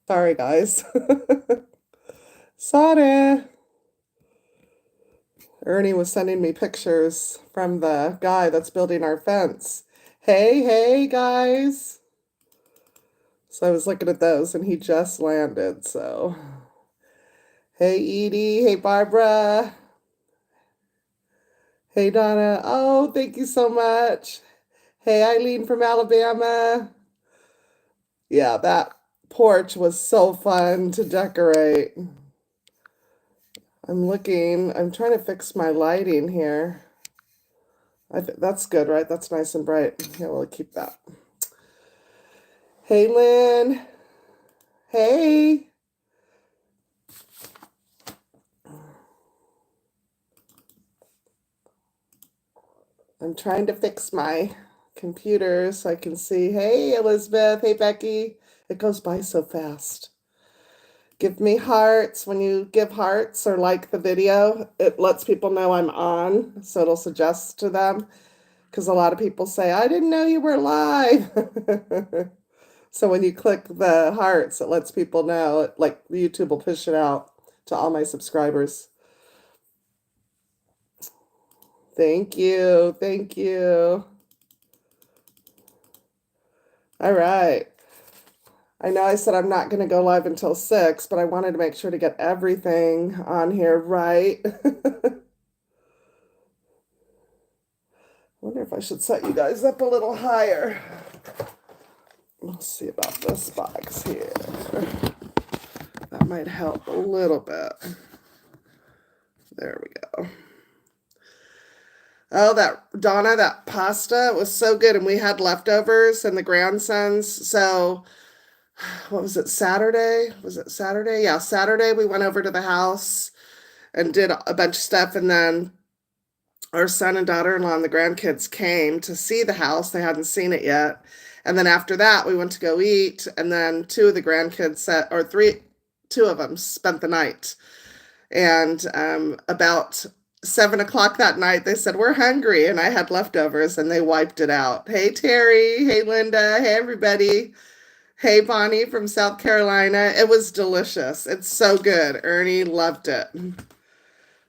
Sorry, guys. Sorry. Ernie was sending me pictures from the guy that's building our fence. Hey, guys. So I was looking at those and he just landed, so. Hey, Edie. Hey, Barbara. Hey, Donna. Oh, thank you so much. Hey, Eileen from Alabama. Yeah, that porch was so fun to decorate. I'm trying to fix my lighting here. That's good, right? That's nice and bright. Yeah, we'll keep that. Hey, Lynn. Hey. I'm trying to fix my computer so I can see. Hey, Elizabeth. Hey, Becky. It goes by so fast. Give me hearts. When you give hearts or like the video, it lets people know I'm on, so it'll suggest to them. Because a lot of people say, I didn't know you were live. So when you click the hearts, it lets people know, like YouTube will push it out to all my subscribers. Thank you. Thank you. All right. I know I said I'm not going to go live until 6, but I wanted to make sure to get everything on here right. I wonder if I should set you guys up a little higher. Let's see about this box here. That might help a little bit. There we go. Oh, Donna, that pasta was so good. And we had leftovers and the grandsons. So what was it, Saturday? Was it Saturday? Yeah, Saturday we went over to the house and did a bunch of stuff. And then our son and daughter-in-law and the grandkids came to see the house. They hadn't seen it yet. And then after that, we went to go eat. And then two of them spent the night. And about 7 o'clock that night, they said, we're hungry. And I had leftovers and they wiped it out. Hey, Terry. Hey, Linda. Hey, everybody. Hey, Bonnie from South Carolina. It was delicious. It's so good. Ernie loved it.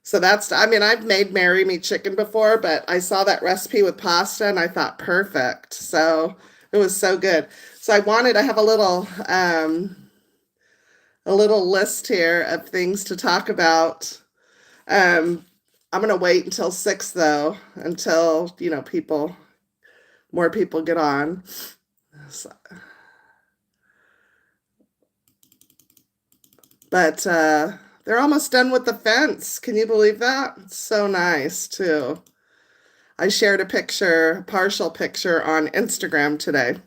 So I've made Marry Me chicken before, but I saw that recipe with pasta and I thought perfect. So it was so good. So I have a little list here of things to talk about. I'm going to wait until 6 though, until, more people get on. So, but they're almost done with the fence. Can you believe that? It's so nice too. I shared a partial picture on Instagram today.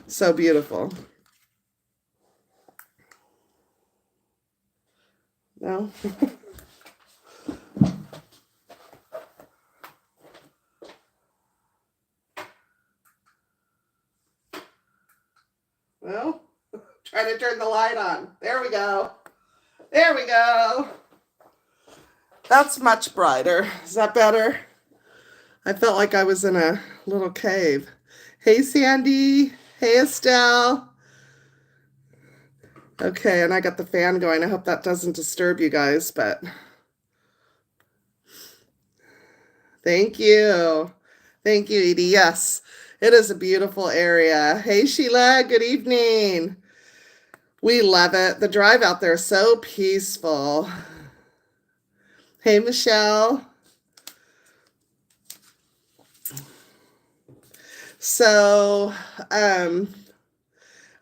So beautiful. No? Well, try to turn the light on. There we go. There we go. That's much brighter. Is that better? I felt like I was in a little cave. Hey, Sandy. Hey, Estelle. Okay, and I got the fan going. I hope that doesn't disturb you guys, but thank you. Thank you, Edie. Yes, it is a beautiful area. Hey, Sheila. Good evening. We love it. The drive out there is so peaceful. Hey, Michelle. So, I'm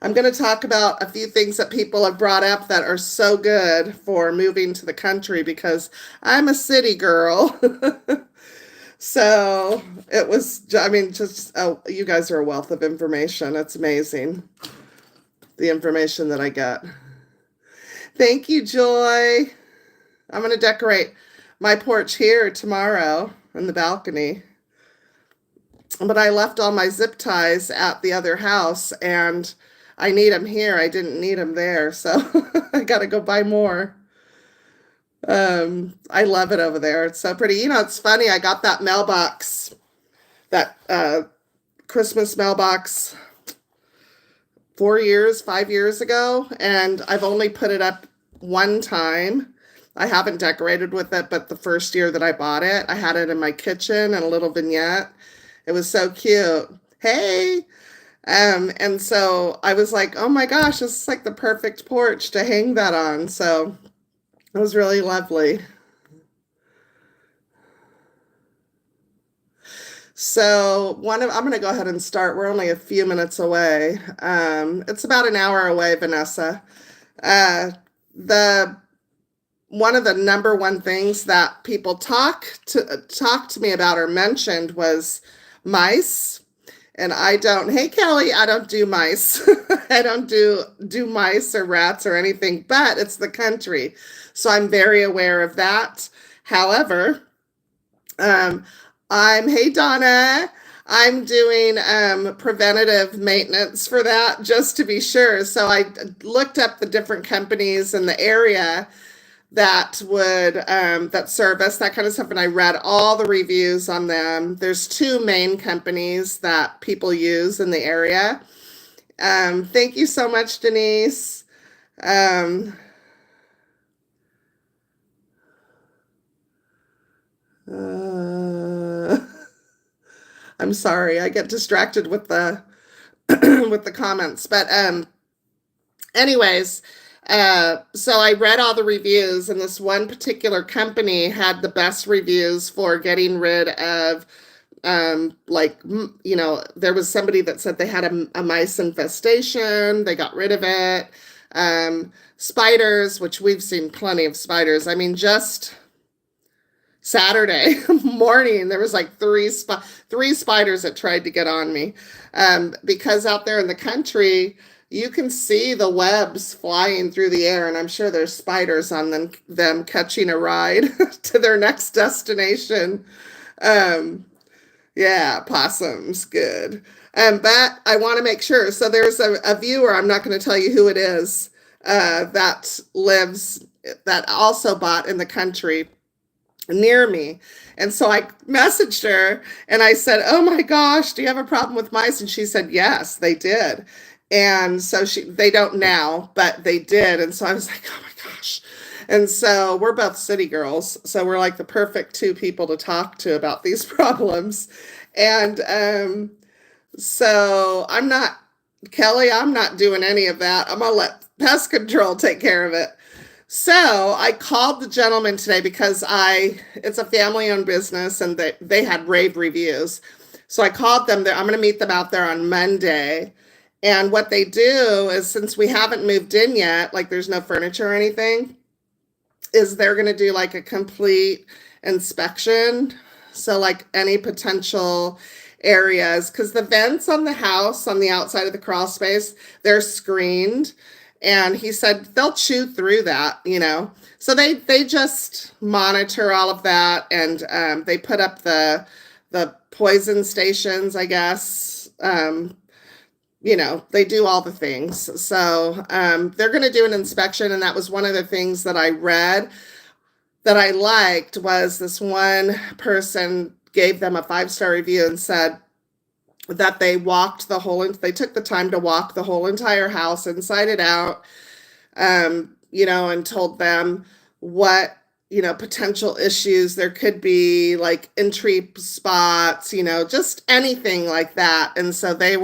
going to talk about a few things that people have brought up that are so good for moving to the country because I'm a city girl. So it was, you guys are a wealth of information. It's amazing, the information that I get. Thank you, Joy. I'm going to decorate my porch here tomorrow in the balcony. But I left all my zip ties at the other house and I need them here. I didn't need them there, so I got to go buy more. I love it over there. It's so pretty. You know, it's funny. I got that mailbox, that Christmas mailbox 4 years, 5 years ago, and I've only put it up one time. I haven't decorated with it, but the first year that I bought it, I had it in my kitchen and a little vignette. It was so cute. Hey. And so I was like, oh my gosh, this is like the perfect porch to hang that on. So it was really lovely. So I'm going to go ahead and start. We're only a few minutes away. It's about an hour away, Vanessa. The one of the number one things that people talk to me about or mentioned was mice. And I don't, hey Kelly, I don't do mice. I don't do mice or rats or anything, but it's the country. So I'm very aware of that. However, hey Donna, I'm doing preventative maintenance for that just to be sure. So I looked up the different companies in the area that would that service that kind of stuff, and I read all the reviews on them. There's two main companies that people use in the area. Thank you so much, Denise. I'm sorry, I get distracted with the with the comments, but anyways, so I read all the reviews, and this one particular company had the best reviews for getting rid of, there was somebody that said they had a mice infestation. They got rid of it. Spiders, which we've seen plenty of spiders. I mean, just Saturday morning, there was like three spiders that tried to get on me, because out there in the country, you can see the webs flying through the air, and I'm sure there's spiders on them catching a ride to their next destination. Yeah, possums, good. But I want to make sure. So there's a viewer, I'm not going to tell you who it is, that also bought in the country near me. And so I messaged her and I said, oh my gosh, do you have a problem with mice? And she said, yes, they did. And so they don't now, but they did. And so I was like, oh my gosh. And so we're both city girls. So we're like the perfect two people to talk to about these problems. And so Kelly, I'm not doing any of that. I'm going to let pest control take care of it. So I called the gentleman today because it's a family-owned business, and they had rave reviews. So I called them. I'm going to meet them out there on Monday. And what they do is, since we haven't moved in yet, like there's no furniture or anything, is they're going to do like a complete inspection. So like any potential areas, because the vents on the house on the outside of the crawl space, they're screened. And he said they'll chew through that, So they just monitor all of that, and they put up the poison stations, I guess. They do all the things. So they're going to do an inspection, and that was one of the things that I read that I liked. Was this one person gave them a 5-star review and said that they took the time to walk the whole entire house inside and out, and told them what, potential issues there could be, like entry spots, just anything like that. And so they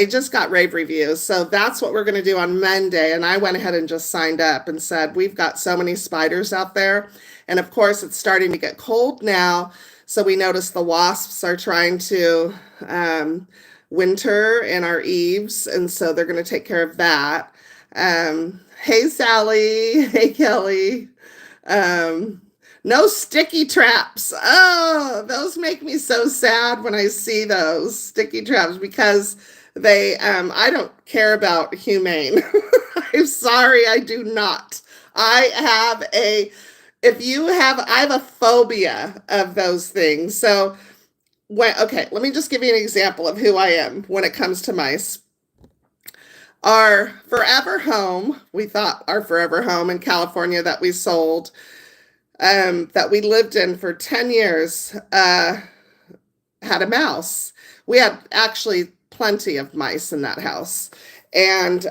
just got rave reviews. So that's what we're going to do on Monday. And I went ahead and just signed up and said, we've got so many spiders out there. And of course, it's starting to get cold now. So we noticed the wasps are trying to winter in our eaves. And so they're going to take care of that. Hey, Sally. Hey, Kelly. No sticky traps. Oh, those make me so sad when I see those sticky traps, because I don't care about humane. I'm sorry, I do not. I have a phobia of those things. So let me just give you an example of who I am when it comes to mice. Our forever home, we thought our forever home in California that we sold, that we lived in for 10 years, had a mouse. We had actually plenty of mice in that house. And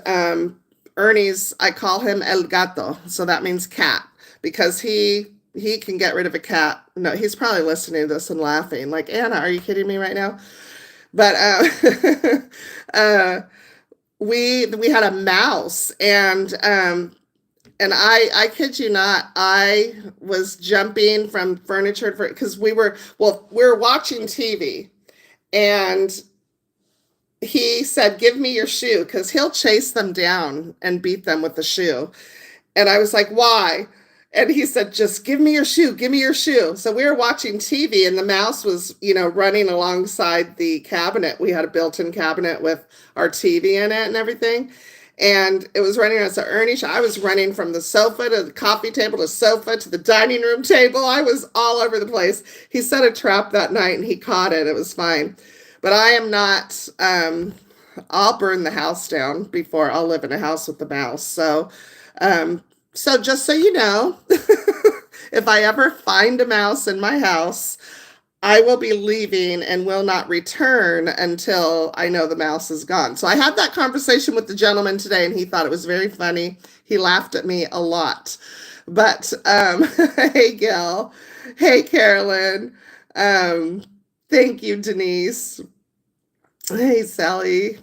Ernie's, I call him El Gato, so that means cat, because he can get rid of a cat. No, he's probably listening to this and laughing, like, Anna, are you kidding me right now? But we had a mouse, and I kid you not, I was jumping from furniture because we were watching TV, and he said, "Give me your shoe," because he'll chase them down and beat them with the shoe. And I was like, "Why?" And he said, "Just give me your shoe, give me your shoe." So we were watching TV, and the mouse was, running alongside the cabinet. We had a built-in cabinet with our TV in it and everything. And it was running as an Ernie. I was running from the sofa to the coffee table to sofa to the dining room table. I was all over the place. He set a trap that night and he caught it. It was fine. But I am not, I'll burn the house down before I'll live in a house with the mouse. So just so you know, if I ever find a mouse in my house, I will be leaving and will not return until I know the mouse is gone. So I had that conversation with the gentleman today, and he thought it was very funny. He laughed at me a lot. But hey, Gil. Hey, Carolyn. Thank you, Denise. Hey, Sally.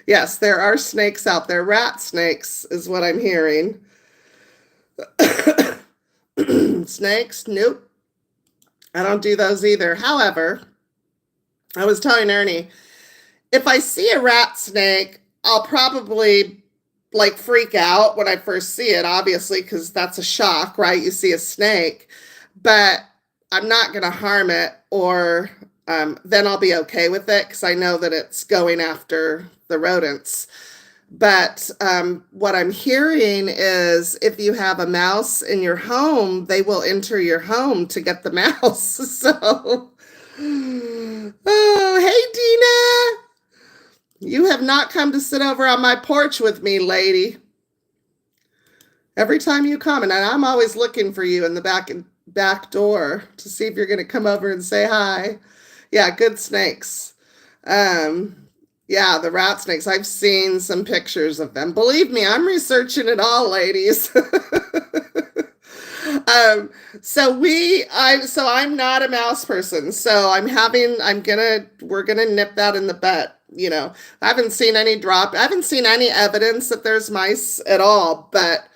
Yes, there are snakes out there. Rat snakes is what I'm hearing. Snakes? Nope. I don't do those either. However, I was telling Ernie, if I see a rat snake, I'll probably freak out when I first see it, obviously, because that's a shock, right? You see a snake, but I'm not going to harm it, or then I'll be okay with it because I know that it's going after the rodents. But what I'm hearing is if you have a mouse in your home, they will enter your home to get the mouse. So, oh, hey, Dina. You have not come to sit over on my porch with me, lady. Every time you come, and I'm always looking for you in the back door to see if you're going to come over and say hi. Yeah, good snakes. Yeah, the rat snakes. I've seen some pictures of them. Believe me, I'm researching it all, ladies. So I'm not a mouse person. So we're gonna nip that in the butt. I haven't seen any evidence that there's mice at all, but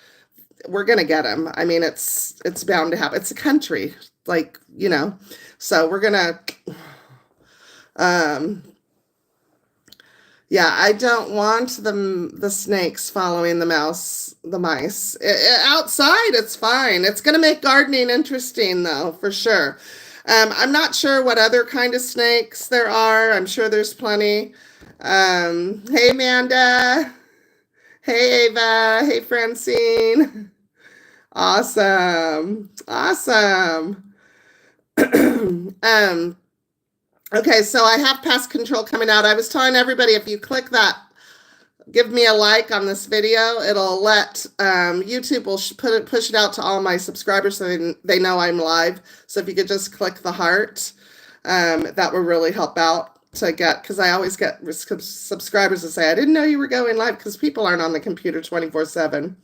we're gonna get them. I mean, it's bound to happen. It's a country, so we're gonna, yeah, I don't want the snakes following the mice. Outside, it's fine. It's going to make gardening interesting, though, for sure. I'm not sure what other kind of snakes there are. I'm sure there's plenty. Hey, Amanda. Hey, Ava. Hey, Francine. Awesome. Okay, so I have pest control coming out. I was telling everybody, if you click that, give me a like on this video, it'll let YouTube will push it out to all my subscribers so they know I'm live. So if you could just click the heart, that would really help out because I always get subscribers that say, I didn't know you were going live, because people aren't on the computer 24/7.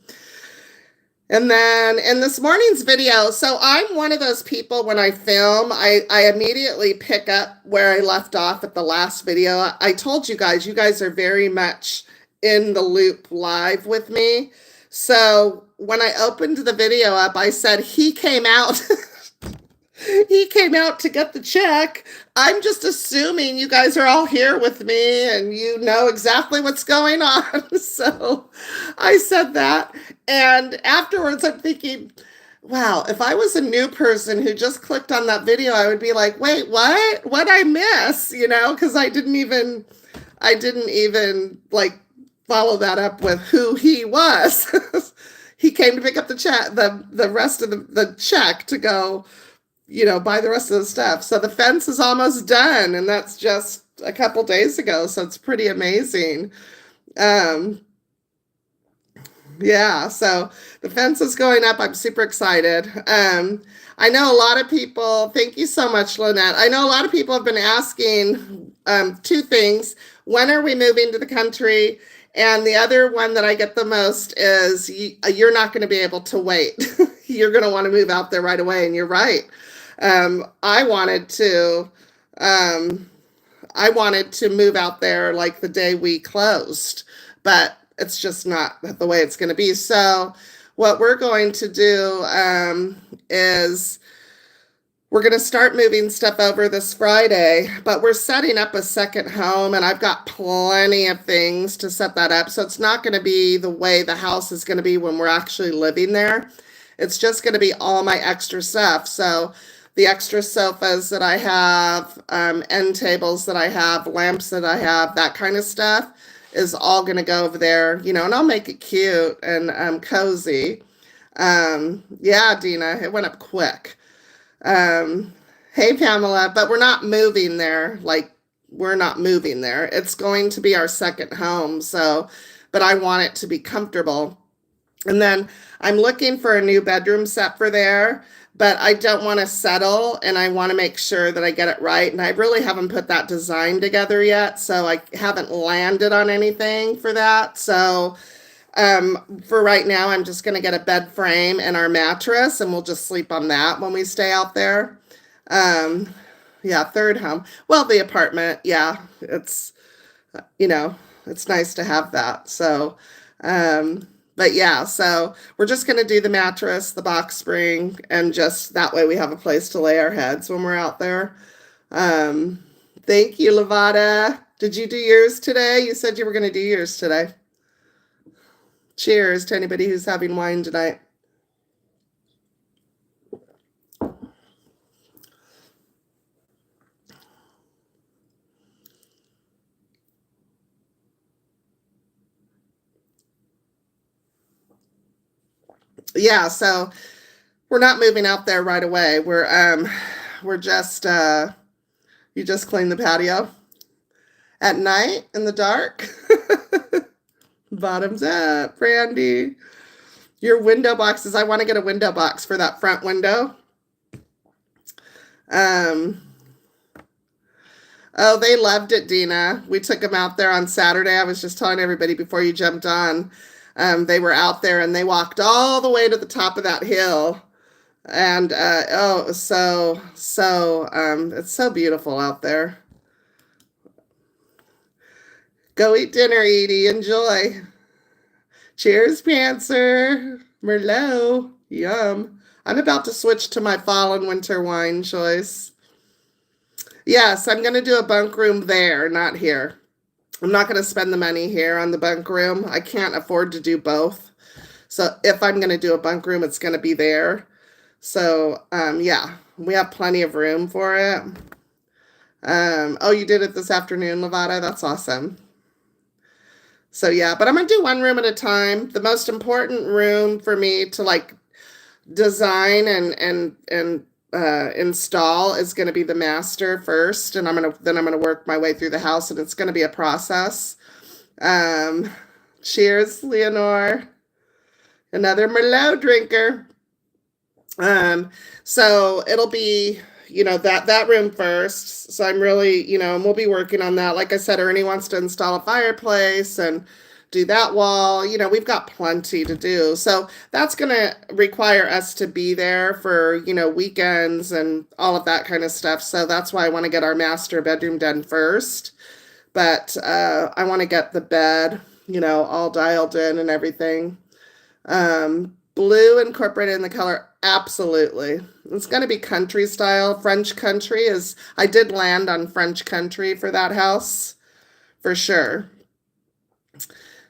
And then in this morning's video, so I'm one of those people, when I film, I immediately pick up where I left off at the last video. I told you guys are very much in the loop live with me. So when I opened the video up, I said, he came out. He came out to get the check. I'm just assuming you guys are all here with me and you know exactly what's going on. So I said that. And afterwards, I'm thinking, wow, if I was a new person who just clicked on that video, I would be like, wait, what? What'd I miss? Because I didn't even follow that up with who he was. He came to pick up the rest of the check to go, buy the rest of the stuff. So the fence is almost done, and that's just a couple days ago. So it's pretty amazing. Um, yeah, so the fence is going up. I'm super excited. I know a lot of people, thank you so much, Lynette. I know a lot of people have been asking two things. When are we moving to the country? And the other one that I get the most is you're not going to be able to wait. You're going to want to move out there right away. And you're right. I wanted to. I wanted to move out there like the day we closed, but it's just not the way it's going to be. So, what we're going to do is we're going to start moving stuff over this Friday, but we're setting up a second home, and I've got plenty of things to set that up. So, it's not going to be the way the house is going to be when we're actually living there. It's just going to be all my extra stuff. So, the extra sofas that I have, end tables that I have, lamps that I have, that kind of stuff is all going to go over there, and I'll make it cute and cozy. Yeah, Dina, it went up quick. Hey, Pamela, but we're not moving there. Like, we're not moving there. It's going to be our second home. So, but I want it to be comfortable. And then I'm looking for a new bedroom set for there, but I don't want to settle, and I want to make sure that I get it right. And I really haven't put that design together yet, so I haven't landed on anything for that. So for right now, I'm just going to get a bed frame and our mattress, and we'll just sleep on that when we stay out there. Yeah, third home. Well, the apartment, yeah, it's nice to have that. So but yeah, so we're just going to do the mattress, the box spring, and just that way we have a place to lay our heads when we're out there. Thank you, Lavada. Did you do yours today? You said you were going to do yours today. Cheers to anybody who's having wine tonight. Yeah, so we're not moving out there right away. We're just you just clean the patio at night in the dark. Bottoms up, Brandy. Your window boxes. I want to get a window box for that front window. Oh, they loved it, Dina. We took them out there on Saturday. I was just telling everybody before you jumped on. They were out there and they walked all the way to the top of that hill. And oh, it was so it's so beautiful out there. Go eat dinner, Edie. Enjoy. Cheers, Panther. Merlot. Yum. I'm about to switch to my fall and winter wine choice. Yes, I'm going to do a bunk room there, not here. I'm not going to spend the money here on the bunk room. I can't afford to do both. So if I'm going to do a bunk room, it's going to be there. So, yeah, we have plenty of room for it. Oh, you did it this afternoon, Lavada? That's awesome. So, yeah, but I'm going to do one room at a time. The most important room for me to, like, design and install is going to be the master first, and I'm going to work my way through the house, and it's going to be a process. Cheers, Leonore. Another Merlot drinker. So it'll be, that room first. So I'm really, and we'll be working on that. Like I said, Ernie wants to install a fireplace and do that wall. We've got plenty to do. So that's going to require us to be there for, weekends and all of that kind of stuff. So that's why I want to get our master bedroom done first. But I want to get the bed, all dialed in and everything. Blue incorporated in the color. Absolutely. It's going to be country style. French country I did land on French country for that house for sure.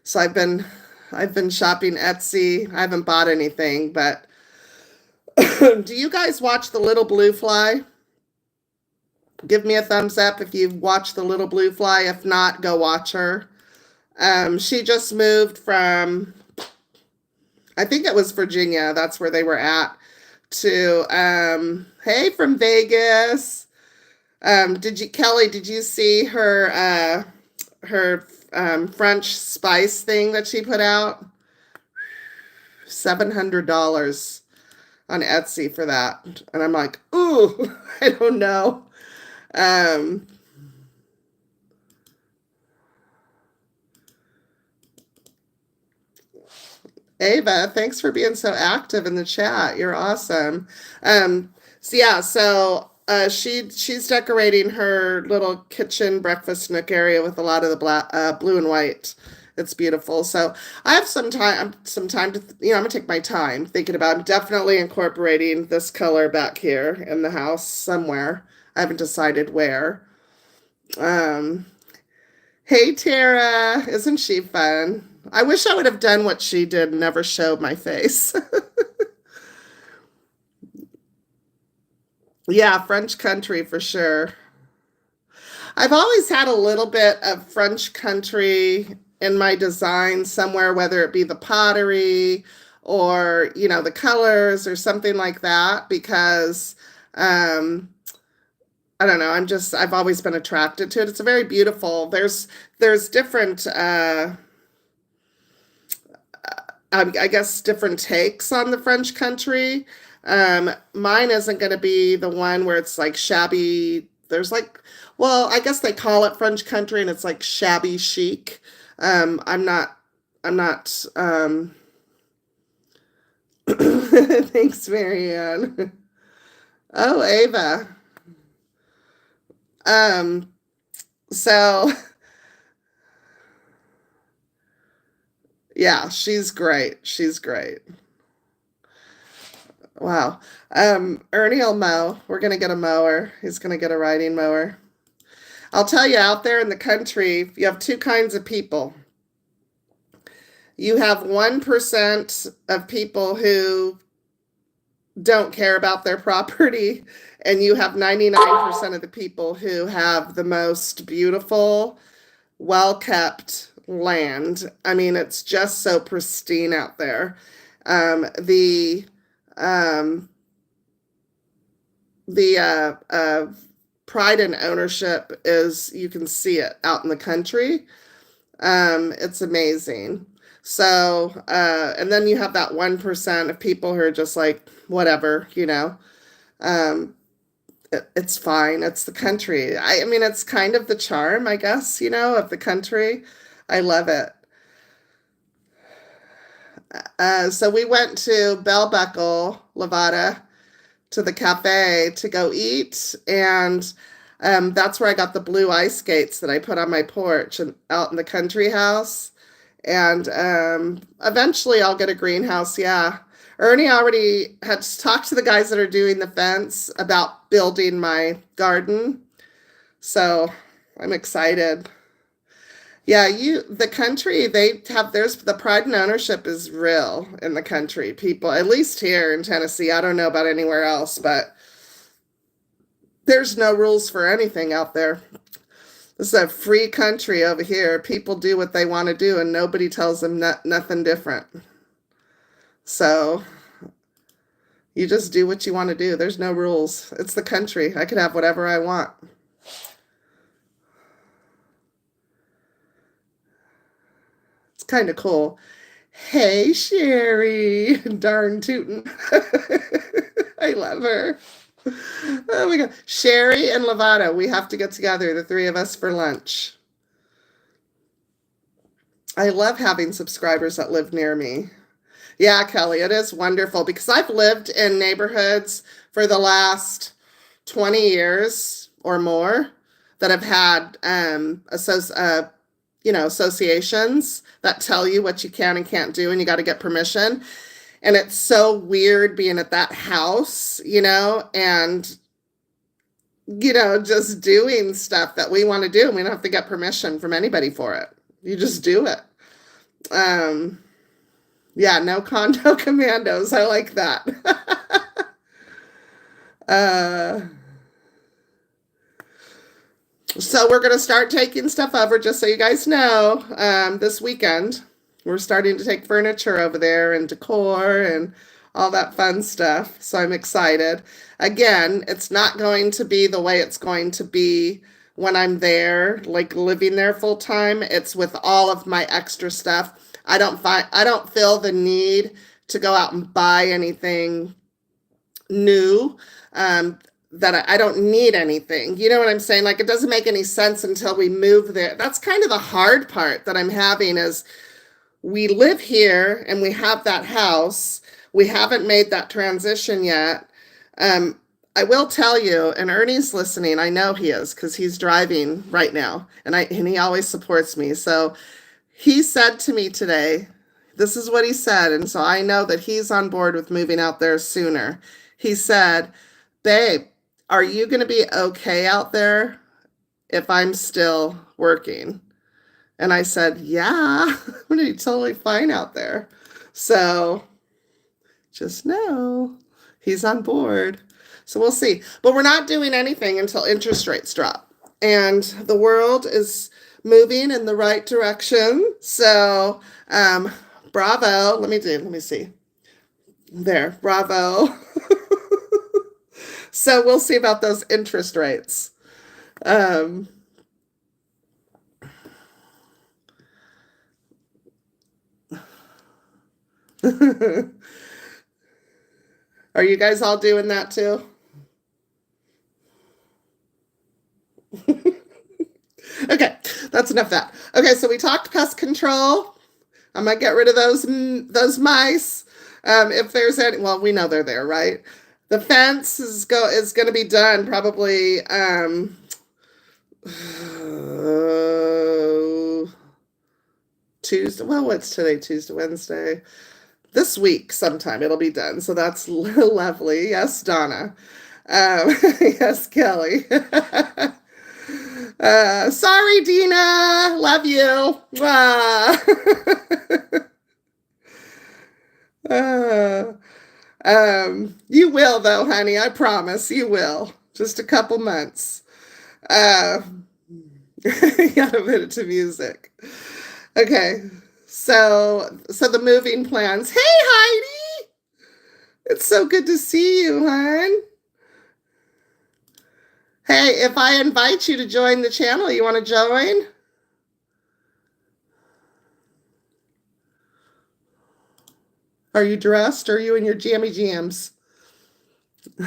So I've been shopping Etsy. I haven't bought anything, but do you guys watch The Little Blue Fly? Give me a thumbs up if you've watched The Little Blue Fly. If not, go watch her. She just moved from, I think it was Virginia. That's where they were at. To hey, from Vegas. Kelly, did you see her French spice thing that she put out. $700 on Etsy for that. And I'm like, ooh, I don't know. Ava, thanks for being so active in the chat. You're awesome. She's decorating her little kitchen breakfast nook area with a lot of the blue and white. It's beautiful. So I have some time to, I'm gonna take my time thinking about definitely incorporating this color back here in the house somewhere. I haven't decided where. Hey Tara, isn't she fun? I wish I would have done what she did and never showed my face. Yeah, French country for sure. I've always had a little bit of French country in my design somewhere, whether it be the pottery or, the colors or something like that, because I don't know, I've always been attracted to it. It's a very beautiful, there's different, I guess different takes on the French country. Mine isn't going to be the one where it's like shabby. I guess they call it French country and it's like shabby chic. I'm not, thanks, Marianne. Oh, Ava. So yeah, she's great. She's great. Wow. Ernie will mow. We're going to get a mower. He's going to get a riding mower. I'll tell you, out there in the country, you have two kinds of people. You have 1% of people who don't care about their property, and you have 99% of the people who have the most beautiful, well-kept land. I mean, it's just so pristine out there. The pride in ownership is, you can see it out in the country. It's amazing. So, and then you have that 1% of people who are just like, whatever, it's fine. It's the country. I mean, it's kind of the charm, I guess, of the country. I love it. So we went to 𝓕𝓾𝓻 to the cafe to go eat, and that's where I got the blue ice skates that I put on my porch and out in the country house. And eventually I'll get a greenhouse, yeah. Ernie already had talked to the guys that are doing the fence about building my garden. So I'm excited. Yeah, the country, there's the pride and ownership is real in the country. People, at least here in Tennessee, I don't know about anywhere else, but there's no rules for anything out there. This is a free country over here. People do what they want to do and nobody tells them nothing different. So you just do what you want to do. There's no rules. It's the country. I could have whatever I want. It's kind of cool. Hey, Sherry. Darn tootin'. I love her. Oh my God. Sherry and Lovato, we have to get together, the three of us, for lunch. I love having subscribers that live near me. Yeah, Kelly, it is wonderful because I've lived in neighborhoods for the last 20 years or more that have had associations that tell you what you can and can't do, and you got to get permission. And it's so weird being at that house, and, just doing stuff that we want to do. And we don't have to get permission from anybody for it. You just do it. Yeah, no condo commandos. I like that. So we're going to start taking stuff over, just so you guys know, this weekend. We're starting to take furniture over there and decor and all that fun stuff. So I'm excited. Again, it's not going to be the way it's going to be when I'm there, like living there full time. It's with all of my extra stuff. I don't feel the need to go out and buy anything new. That I don't need anything. You know what I'm saying? Like, it doesn't make any sense until we move there. That's kind of the hard part that I'm having is we live here and we have that house. We haven't made that transition yet. I will tell you, and Ernie's listening. I know he is because he's driving right now, and he always supports me. So he said to me today, this is what he said, and so I know that he's on board with moving out there sooner. He said, "Babe, are you going to be okay out there if I'm still working?" And I said, "Yeah, I'm going to be totally fine out there." So just know he's on board. So we'll see. But we're not doing anything until interest rates drop. And the world is moving in the right direction. So bravo. Let me see. There, bravo. So we'll see about those interest rates. Are you guys all doing that too? Okay, that's enough of that. Okay, so we talked pest control. I'm gonna get rid of those mice. If there's any, well, we know they're there, right? The fence is going to be done probably Tuesday. Well, what's today? Tuesday, Wednesday. This week sometime it'll be done. So that's lovely. Yes, Donna. Yes, Kelly. Sorry, Dina. Love you. You will though, honey. I promise you will. Just a couple months. Got a minute to music. Okay. So the moving plans. Hey, Heidi. It's so good to see you, hon. Hey, if I invite you to join the channel, you want to join? Are you dressed or are you in your jammy jams?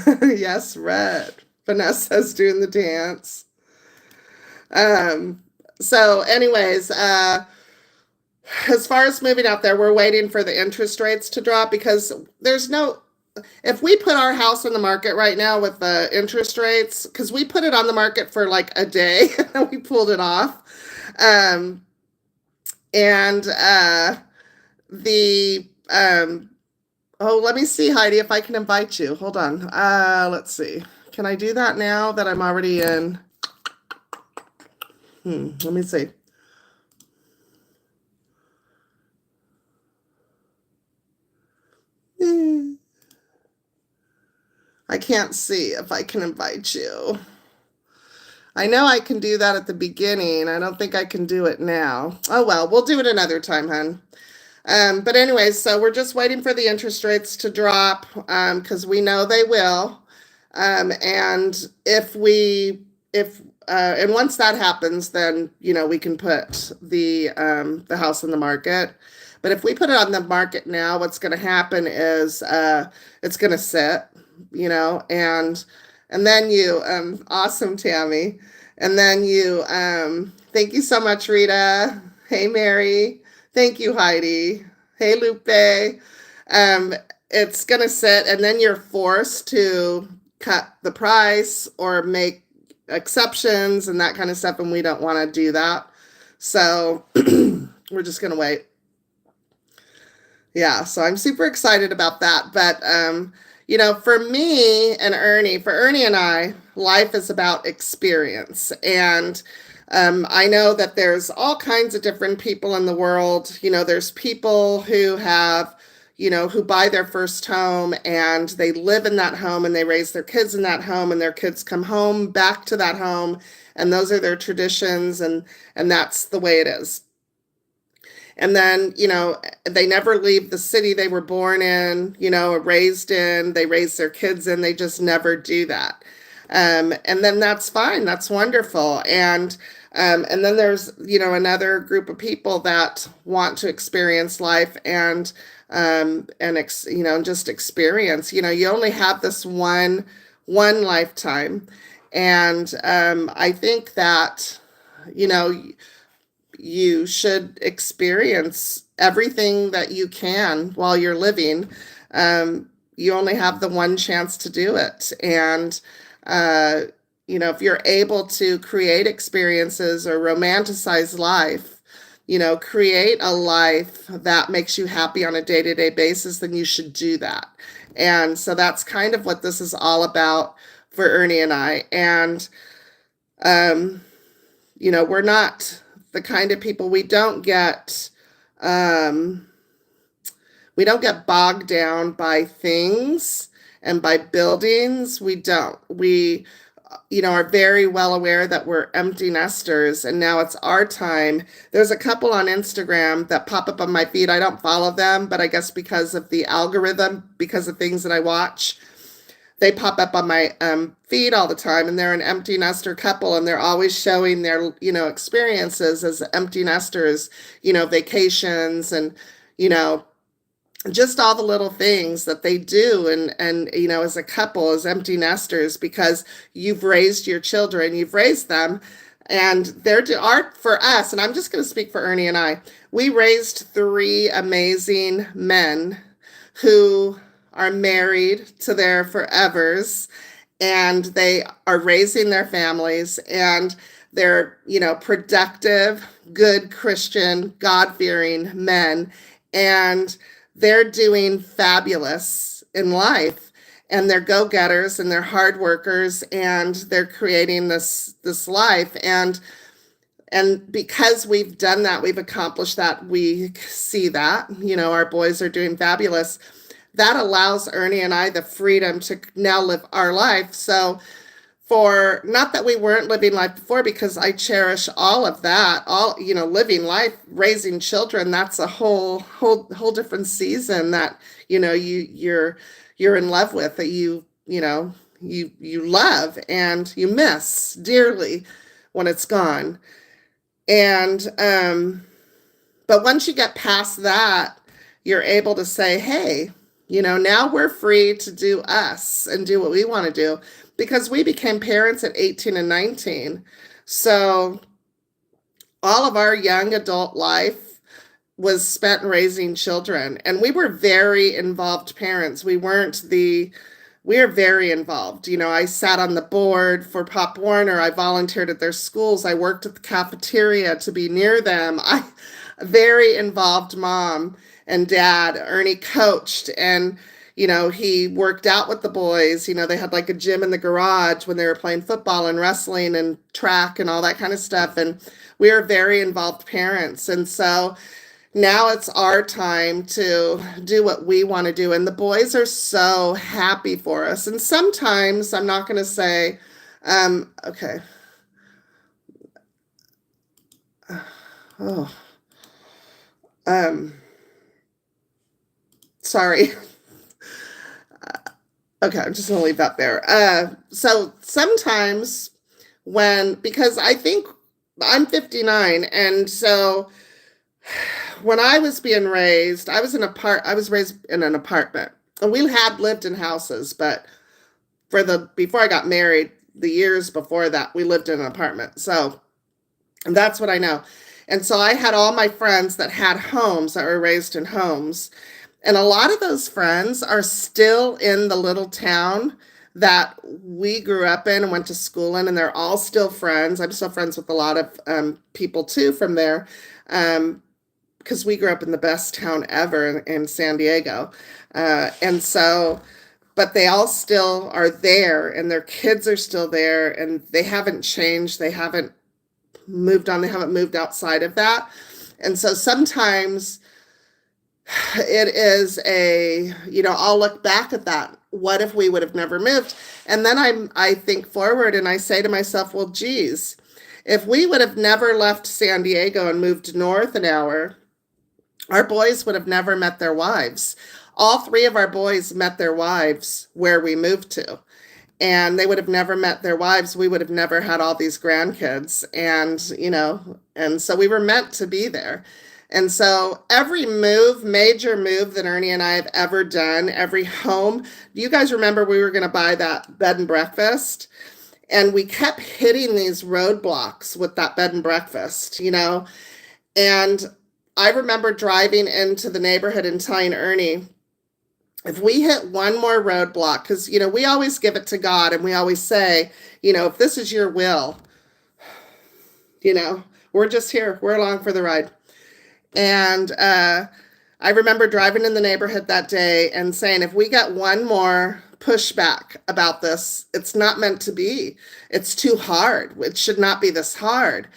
Yes, red. Vanessa's doing the dance. So anyways, as far as moving out there, we're waiting for the interest rates to drop because if we put our house on the market right now with the interest rates, because we put it on the market for like a day and we pulled it off. Let me see, Heidi, if I can invite you. Hold on. Let's see. Can I do that now that I'm already in? Let me see. I can't see if I can invite you. I know I can do that at the beginning. I don't think I can do it now. Oh, well, we'll do it another time, hon. But anyways, so we're just waiting for the interest rates to drop because we know they will. And and once that happens, then, we can put the house on the market. But if we put it on the market now, what's going to happen is it's going to sit, and then you, awesome, Tammy. And then you, thank you so much, Rita. Hey, Mary. Thank you, Heidi. Hey, Lupe. It's going to sit, and then you're forced to cut the price or make exceptions and that kind of stuff, and we don't want to do that. So we're just going to wait. Yeah, so I'm super excited about that. But, for me and Ernie and I, life is about experience. And I know that there's all kinds of different people in the world. There's people who have, who buy their first home and they live in that home and they raise their kids in that home and their kids come home back to that home. And those are their traditions and that's the way it is. And then, they never leave the city they were born in, raised in, they raise their kids in, they just never do that. And then that's fine. That's wonderful. And then there's, another group of people that want to experience life and just experience. You only have this one lifetime. And I think that, you should experience everything that you can while you're living. You only have the one chance to do it. And, if you're able to create experiences or romanticize life, create a life that makes you happy on a day-to-day basis, then you should do that. And so that's kind of what this is all about for Ernie and I. And, we're not the kind of people, we don't get bogged down by things and by buildings. We don't. We, are very well aware that we're empty nesters, and now it's our time. There's a couple on Instagram that pop up on my feed. I don't follow them, but I guess because of the algorithm, because of things that I watch, they pop up on my feed all the time, and they're an empty nester couple, and they're always showing their, experiences as empty nesters, vacations and, just all the little things that they do. And as a couple, as empty nesters, because you've raised your children, you've raised them, and are for us, and I'm just going to speak for Ernie and I, we raised 3 amazing men who are married to their forevers, and they are raising their families, and they're, productive, good Christian, God-fearing men, and they're doing fabulous in life, and they're go-getters, and they're hard workers, and they're creating this life. And because we've done that, we've accomplished that, we see that, our boys are doing fabulous. That allows Ernie and I the freedom to now live our life. So not that we weren't living life before, because I cherish all of that, living life, raising children, that's a whole different season that, you're in love with, that you love and you miss dearly when it's gone. And, but once you get past that, you're able to say, hey, now we're free to do us and do what we want to do, because we became parents at 18 and 19. So all of our young adult life was spent raising children, and we were very involved parents. We are very involved. I sat on the board for Pop Warner. I volunteered at their schools. I worked at the cafeteria to be near them. Very involved mom and dad. Ernie coached, and he worked out with the boys. They had like a gym in the garage when they were playing football and wrestling and track and all that kind of stuff. And we are very involved parents. And so now it's our time to do what we want to do. And the boys are so happy for us. And sometimes, I'm not going to say, okay. Sorry. Okay, I'm just going to leave that there. So sometimes because I think I'm 59, and so when I was being raised, I was raised in an apartment, and we had lived in houses, but before I got married, the years before that, we lived in an apartment. So that's what I know. And so I had all my friends that had homes, that were raised in homes. And a lot of those friends are still in the little town that we grew up in and went to school in, and they're all still friends. I'm still friends with a lot of people too from there, because we grew up in the best town ever in San Diego. And so, but they all still are there, and their kids are still there, and they haven't changed. They haven't moved on. They haven't moved outside of that. And so sometimes it is I'll look back at that. What if we would have never moved? And then I think forward, and I say to myself, well, geez, if we would have never left San Diego and moved north an hour, our boys would have never met their wives. All 3 of our boys met their wives where we moved to. and they would have never met their wives. We would have never had all these grandkids. And, and so we were meant to be there. And so every major move that Ernie and I have ever done, every home, do you guys remember we were going to buy that bed and breakfast? And we kept hitting these roadblocks with that bed and breakfast, And I remember driving into the neighborhood and telling Ernie, if we hit one more roadblock, because, we always give it to God and we always say, if this is your will, we're just here. We're along for the ride. And I remember driving in the neighborhood that day and saying, if we get one more pushback about this, it's not meant to be. It's too hard. It should not be this hard.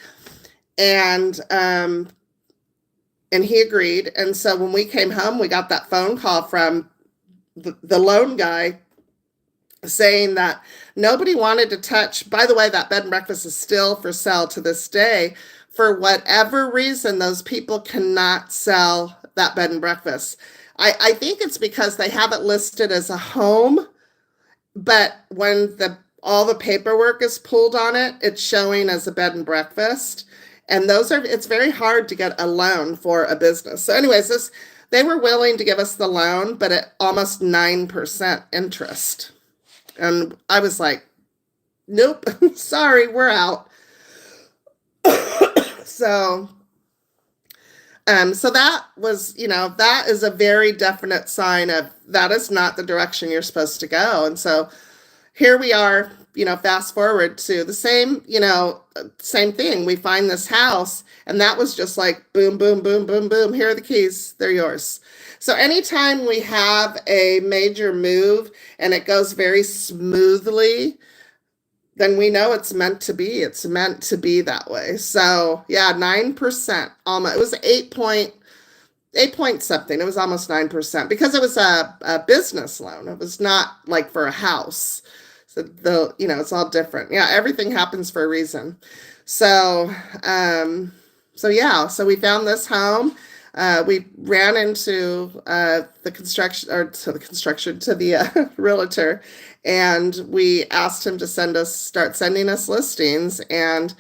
And he agreed. And so when we came home, we got that phone call from the loan guy saying that nobody wanted to touch. By the way, that bed and breakfast is still for sale to this day. For whatever reason, those people cannot sell that bed and breakfast. I think it's because they have it listed as a home, but when all the paperwork is pulled on it, it's showing as a bed and breakfast. And it's very hard to get a loan for a business. So anyways, they were willing to give us the loan, but at almost 9% interest. And I was like, nope, sorry, we're out. So that was, that is a very definite sign of that is not the direction you're supposed to go. And so here we are, fast forward to the same, same thing. We find this house, and that was just like boom, boom, boom, boom, boom. Here are the keys. They're yours. So anytime we have a major move and it goes very smoothly, then we know it's meant to be. It's meant to be that way. So yeah, 9%, almost. It was 8 point something. It was almost 9% because it was a business loan. It was not like for a house. So it's all different. Yeah, everything happens for a reason. So we found this home. We ran into the realtor, and we asked him to start sending us listings. And,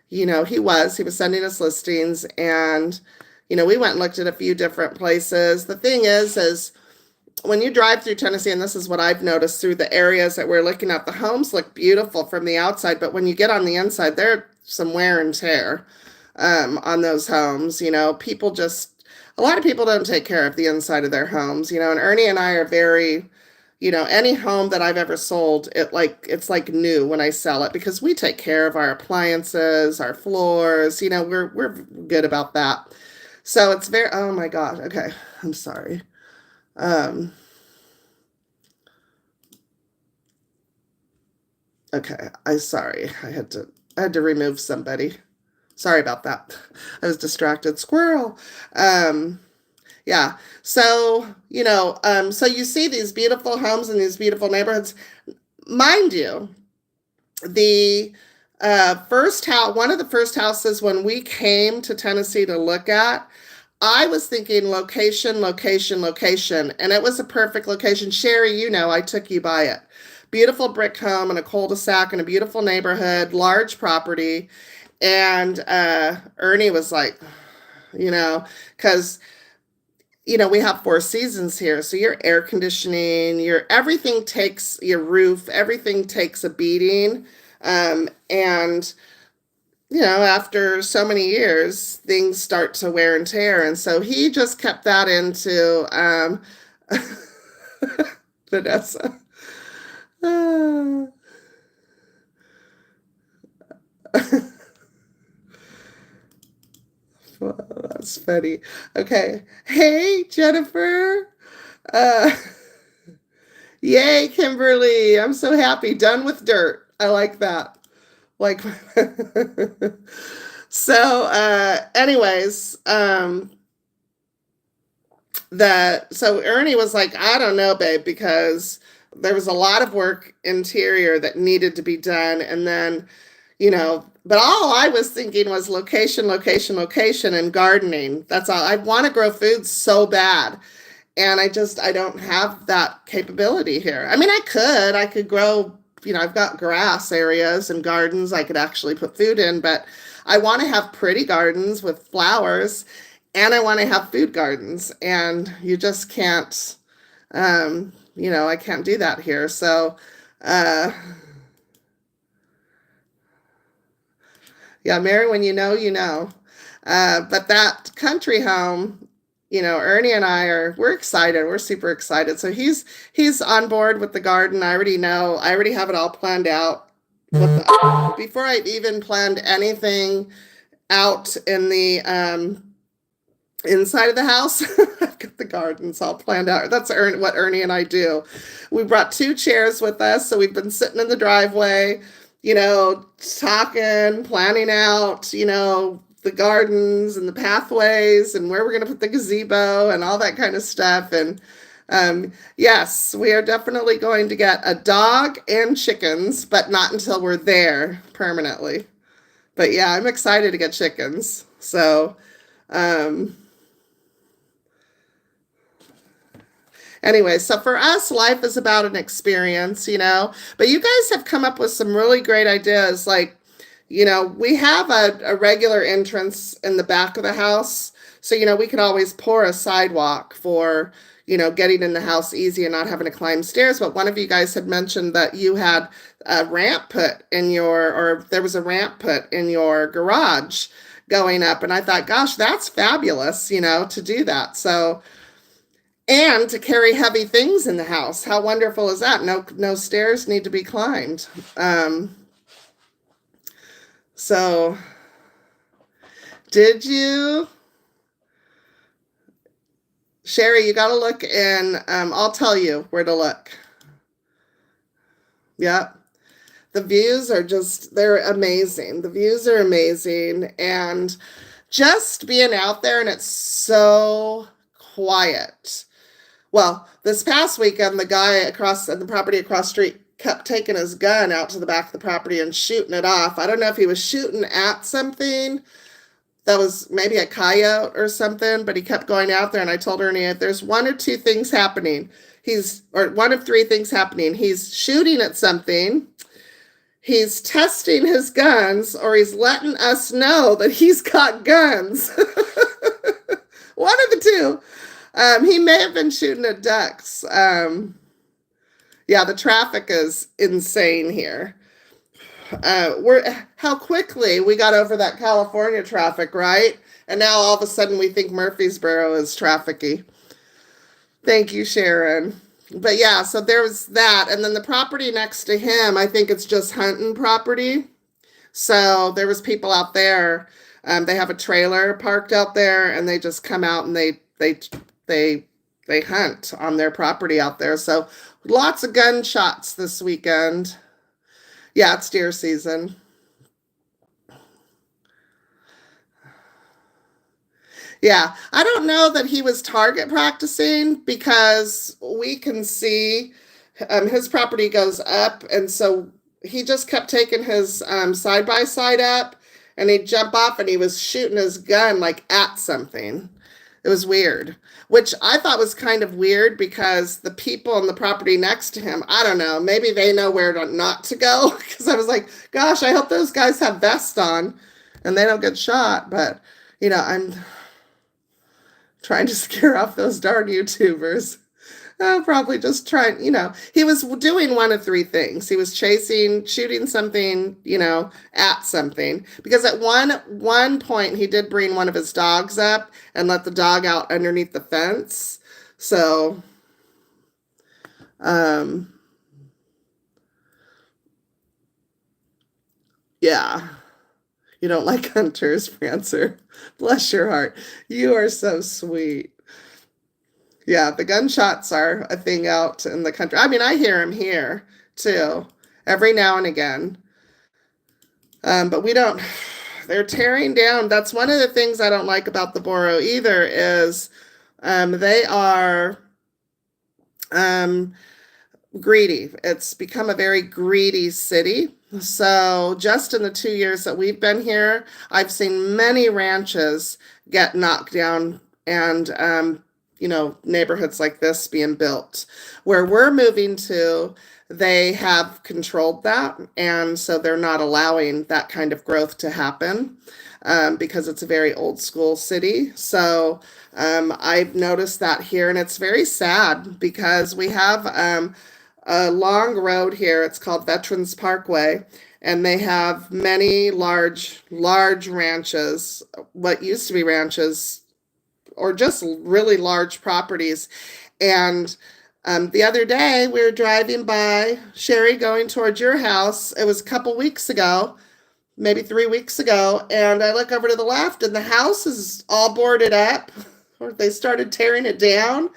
he was sending us listings, and, we went and looked at a few different places. The thing is when you drive through Tennessee, and this is what I've noticed through the areas that we're looking at, the homes look beautiful from the outside, but when you get on the inside, there's some wear and tear on those homes. A lot of people don't take care of the inside of their homes, and Ernie and I are very, any home that I've ever sold, it's like new when I sell it, because we take care of our appliances, our floors, we're good about that. So it's very, oh my God. Okay. I'm sorry. Okay. Sorry. I had to remove somebody. Sorry about that. I was distracted. Squirrel. Yeah. So, so you see these beautiful homes in these beautiful neighborhoods. Mind you, the one of the first houses when we came to Tennessee to look at, I was thinking location, location, location, and it was a perfect location. Sherry, I took you by it. Beautiful brick home in a cul-de-sac in a beautiful neighborhood, large property. And Ernie was like, because, we have 4 seasons here. So your air conditioning, everything takes, your roof, everything takes a beating. And, after so many years, things start to wear and tear. And so he just kept that into Vanessa. Well, that's funny. Okay. Hey, Jennifer. Yay, Kimberly. I'm so happy. Done with dirt. I like that. So anyways, so Ernie was like, I don't know, babe, because there was a lot of work interior that needed to be done. And then, but all I was thinking was location, location, location, and gardening. That's all. I want to grow food so bad. And I don't have that capability here. I mean, I could grow I've got grass areas and gardens I could actually put food in, but I want to have pretty gardens with flowers, and I want to have food gardens, and you just can't, I can't do that here. So, uh, yeah, Mary, when you know, you know. But that country home, Ernie and we're excited. We're super excited. So he's on board with the garden. I already know. I already have it all planned out. Before I've even planned anything out in the inside of the house, I've got the gardens all planned out. That's what Ernie and I do. We brought 2 chairs with us, so we've been sitting in the driveway, talking, planning out, the gardens and the pathways and where we're going to put the gazebo and all that kind of stuff. And yes, we are definitely going to get a dog and chickens, but not until we're there permanently. But yeah, I'm excited to get chickens. So, anyway, so for us, life is about an experience, but you guys have come up with some really great ideas. Like, we have a regular entrance in the back of the house. So, we could always pour a sidewalk for, getting in the house easy and not having to climb stairs. But one of you guys had mentioned that you had a ramp put in or there was a ramp put in your garage going up. And I thought, gosh, that's fabulous, to do that. So, and to carry heavy things in the house. How wonderful is that? No stairs need to be climbed. So, did you, Sherry, you got to look in, I'll tell you where to look. Yep. The views are they're amazing. The views are amazing. And just being out there, and it's so quiet. Well, this past weekend, the guy across the property across the street kept taking his gun out to the back of the property and shooting it off. I don't know if he was shooting at something that was maybe a coyote or something, but he kept going out there. And I told Ernie, if there's 1 or 2 things happening, or 1 of 3 things happening, he's shooting at something, he's testing his guns, or he's letting us know that he's got guns. 1 of the 2. He may have been shooting at ducks. Yeah, the traffic is insane here. How quickly we got over that California traffic, right? And now all of a sudden we think Murfreesboro is trafficy. Thank you, Sharon. But yeah, so there was that. And then the property next to him, I think it's just hunting property. So there was people out there. They have a trailer parked out there, and they just come out and they hunt on their property out there. So lots of gunshots this weekend. Yeah, it's deer season. Yeah, I don't know that he was target practicing, because we can see his property goes up. And so he just kept taking his side-by-side up, and he'd jump off and he was shooting his gun like at something. It was weird, which I thought was kind of weird, because the people on the property next to him, I don't know, maybe they know where not to go, because I was like, gosh, I hope those guys have vests on and they don't get shot. But, I'm trying to scare off those darn YouTubers. Probably just trying, he was doing 1 of 3 things. He was shooting something, at something. Because at one point he did bring one of his dogs up and let the dog out underneath the fence. So, yeah. You don't like hunters, Prancer. Bless your heart. You are so sweet. Yeah, the gunshots are a thing out in the country. I mean, I hear them here too, every now and again. But we don't, they're tearing down. That's one of the things I don't like about the borough either, is they are greedy. It's become a very greedy city. So just in the 2 years that we've been here, I've seen many ranches get knocked down, and neighborhoods like this being built. Where we're moving to, they have controlled that, and so they're not allowing that kind of growth to happen because it's a very old school city. So I've noticed that here, and it's very sad because we have a long road here. It's called Veterans Parkway, and they have many large ranches, what used to be ranches, or just really large properties. And the other day we were driving by, Sherry, going towards your house. It was a couple weeks ago, maybe 3 weeks ago, and I look over to the left and the house is all boarded up, or they started tearing it down.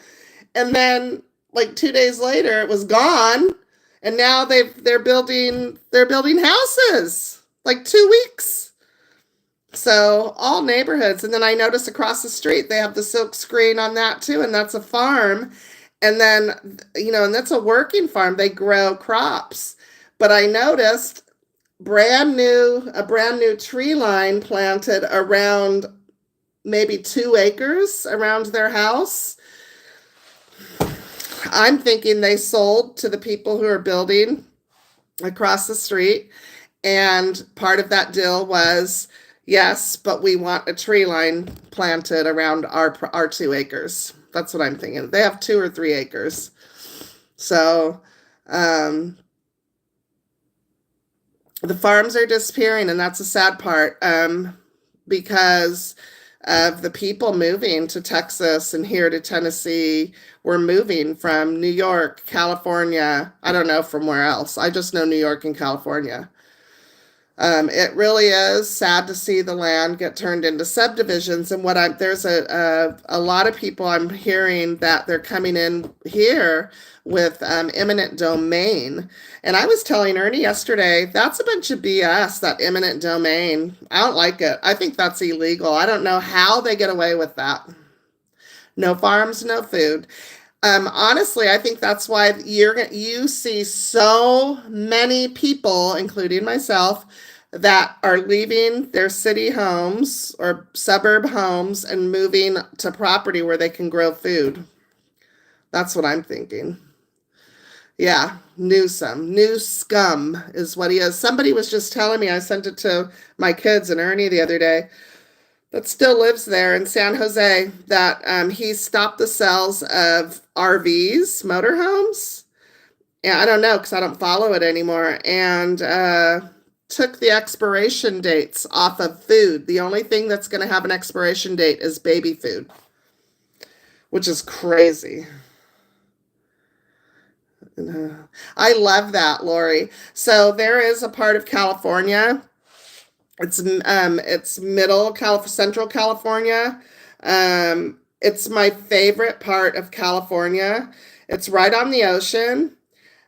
And then like 2 days later it was gone, and now they're building houses like 2 weeks. So all neighborhoods. And then I noticed across the street they have the silk screen on that too, and that's a farm. And then, and that's a working farm. They grow crops. But I noticed a brand new tree line planted around maybe 2 acres around their house. I'm thinking they sold to the people who are building across the street. And part of that deal was, yes, but we want a tree line planted around our 2 acres. That's what I'm thinking. They have 2 or 3 acres. So the farms are disappearing, and that's a sad part because of the people moving to Texas and here to Tennessee. We're moving from New York, California. I don't know from where else. I just know New York and California. It really is sad to see the land get turned into subdivisions. And there's a lot of people I'm hearing that they're coming in here with eminent domain. And I was telling Ernie yesterday, that's a bunch of BS, that eminent domain. I don't like it. I think that's illegal. I don't know how they get away with that. No farms, no food. Honestly, I think that's why you see so many people, including myself, that are leaving their city homes or suburb homes and moving to property where they can grow food. That's what I'm thinking. Yeah, Newsom. New scum is what he is. Somebody was just telling me, I sent it to my kids and Ernie the other day, that still lives there in San Jose, that he stopped the sales of RVs, motorhomes. Yeah, I don't know because I don't follow it anymore. And took the expiration dates off of food. The only thing that's going to have an expiration date is baby food, which is crazy. I love that, Lori. So there is a part of California. It's Central California. It's my favorite part of California. It's right on the ocean,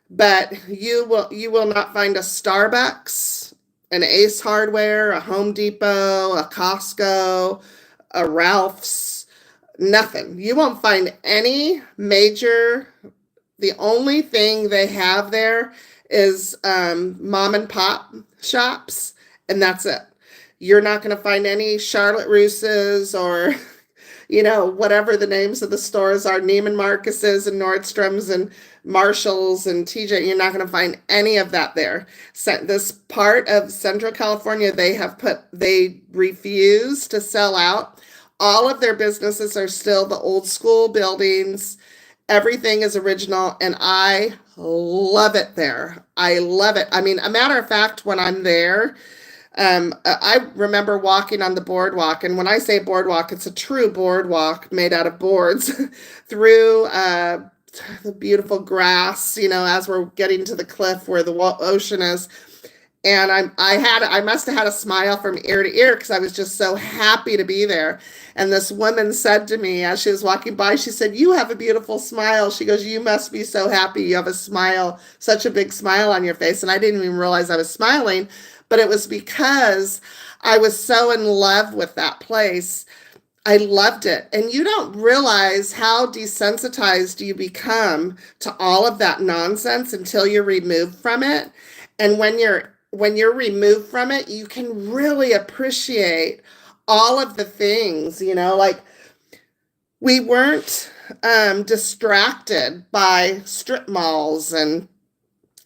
but you will not find a Starbucks, an Ace Hardware, a Home Depot, a Costco, a Ralph's, nothing. You won't find any major. The only thing they have there is mom and pop shops, and that's it. You're not going to find any Charlotte Russes or, whatever the names of the stores are, Neiman Marcus's and Nordstrom's and Marshall's and TJ. You're not going to find any of that there. This part of Central California, they refuse to sell out. All of their businesses are still the old school buildings. Everything is original, and I love it there. I love it. I mean, a matter of fact, when I'm there, I remember walking on the boardwalk, and when I say boardwalk, it's a true boardwalk made out of boards through the beautiful grass, as we're getting to the cliff where the ocean is. And I must have had a smile from ear to ear because I was just so happy to be there. And this woman said to me as she was walking by, she said, "You have a beautiful smile." She goes, "You must be so happy. You have a smile, such a big smile on your face." And I didn't even realize I was smiling, but it was because I was so in love with that place. I loved it. And you don't realize how desensitized you become to all of that nonsense until you're removed from it. And when you're removed from it, you can really appreciate all of the things, like we weren't distracted by strip malls and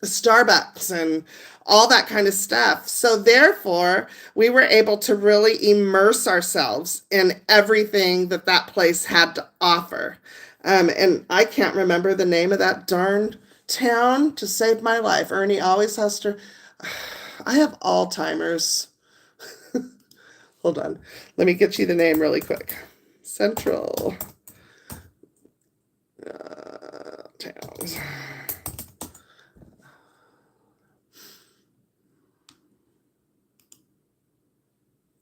Starbucks and all that kind of stuff. So therefore, we were able to really immerse ourselves in everything that that place had to offer. And I can't remember the name of that darn town to save my life. Ernie always has to. I have Alzheimer's. Hold on. Let me get you the name really quick. Central towns.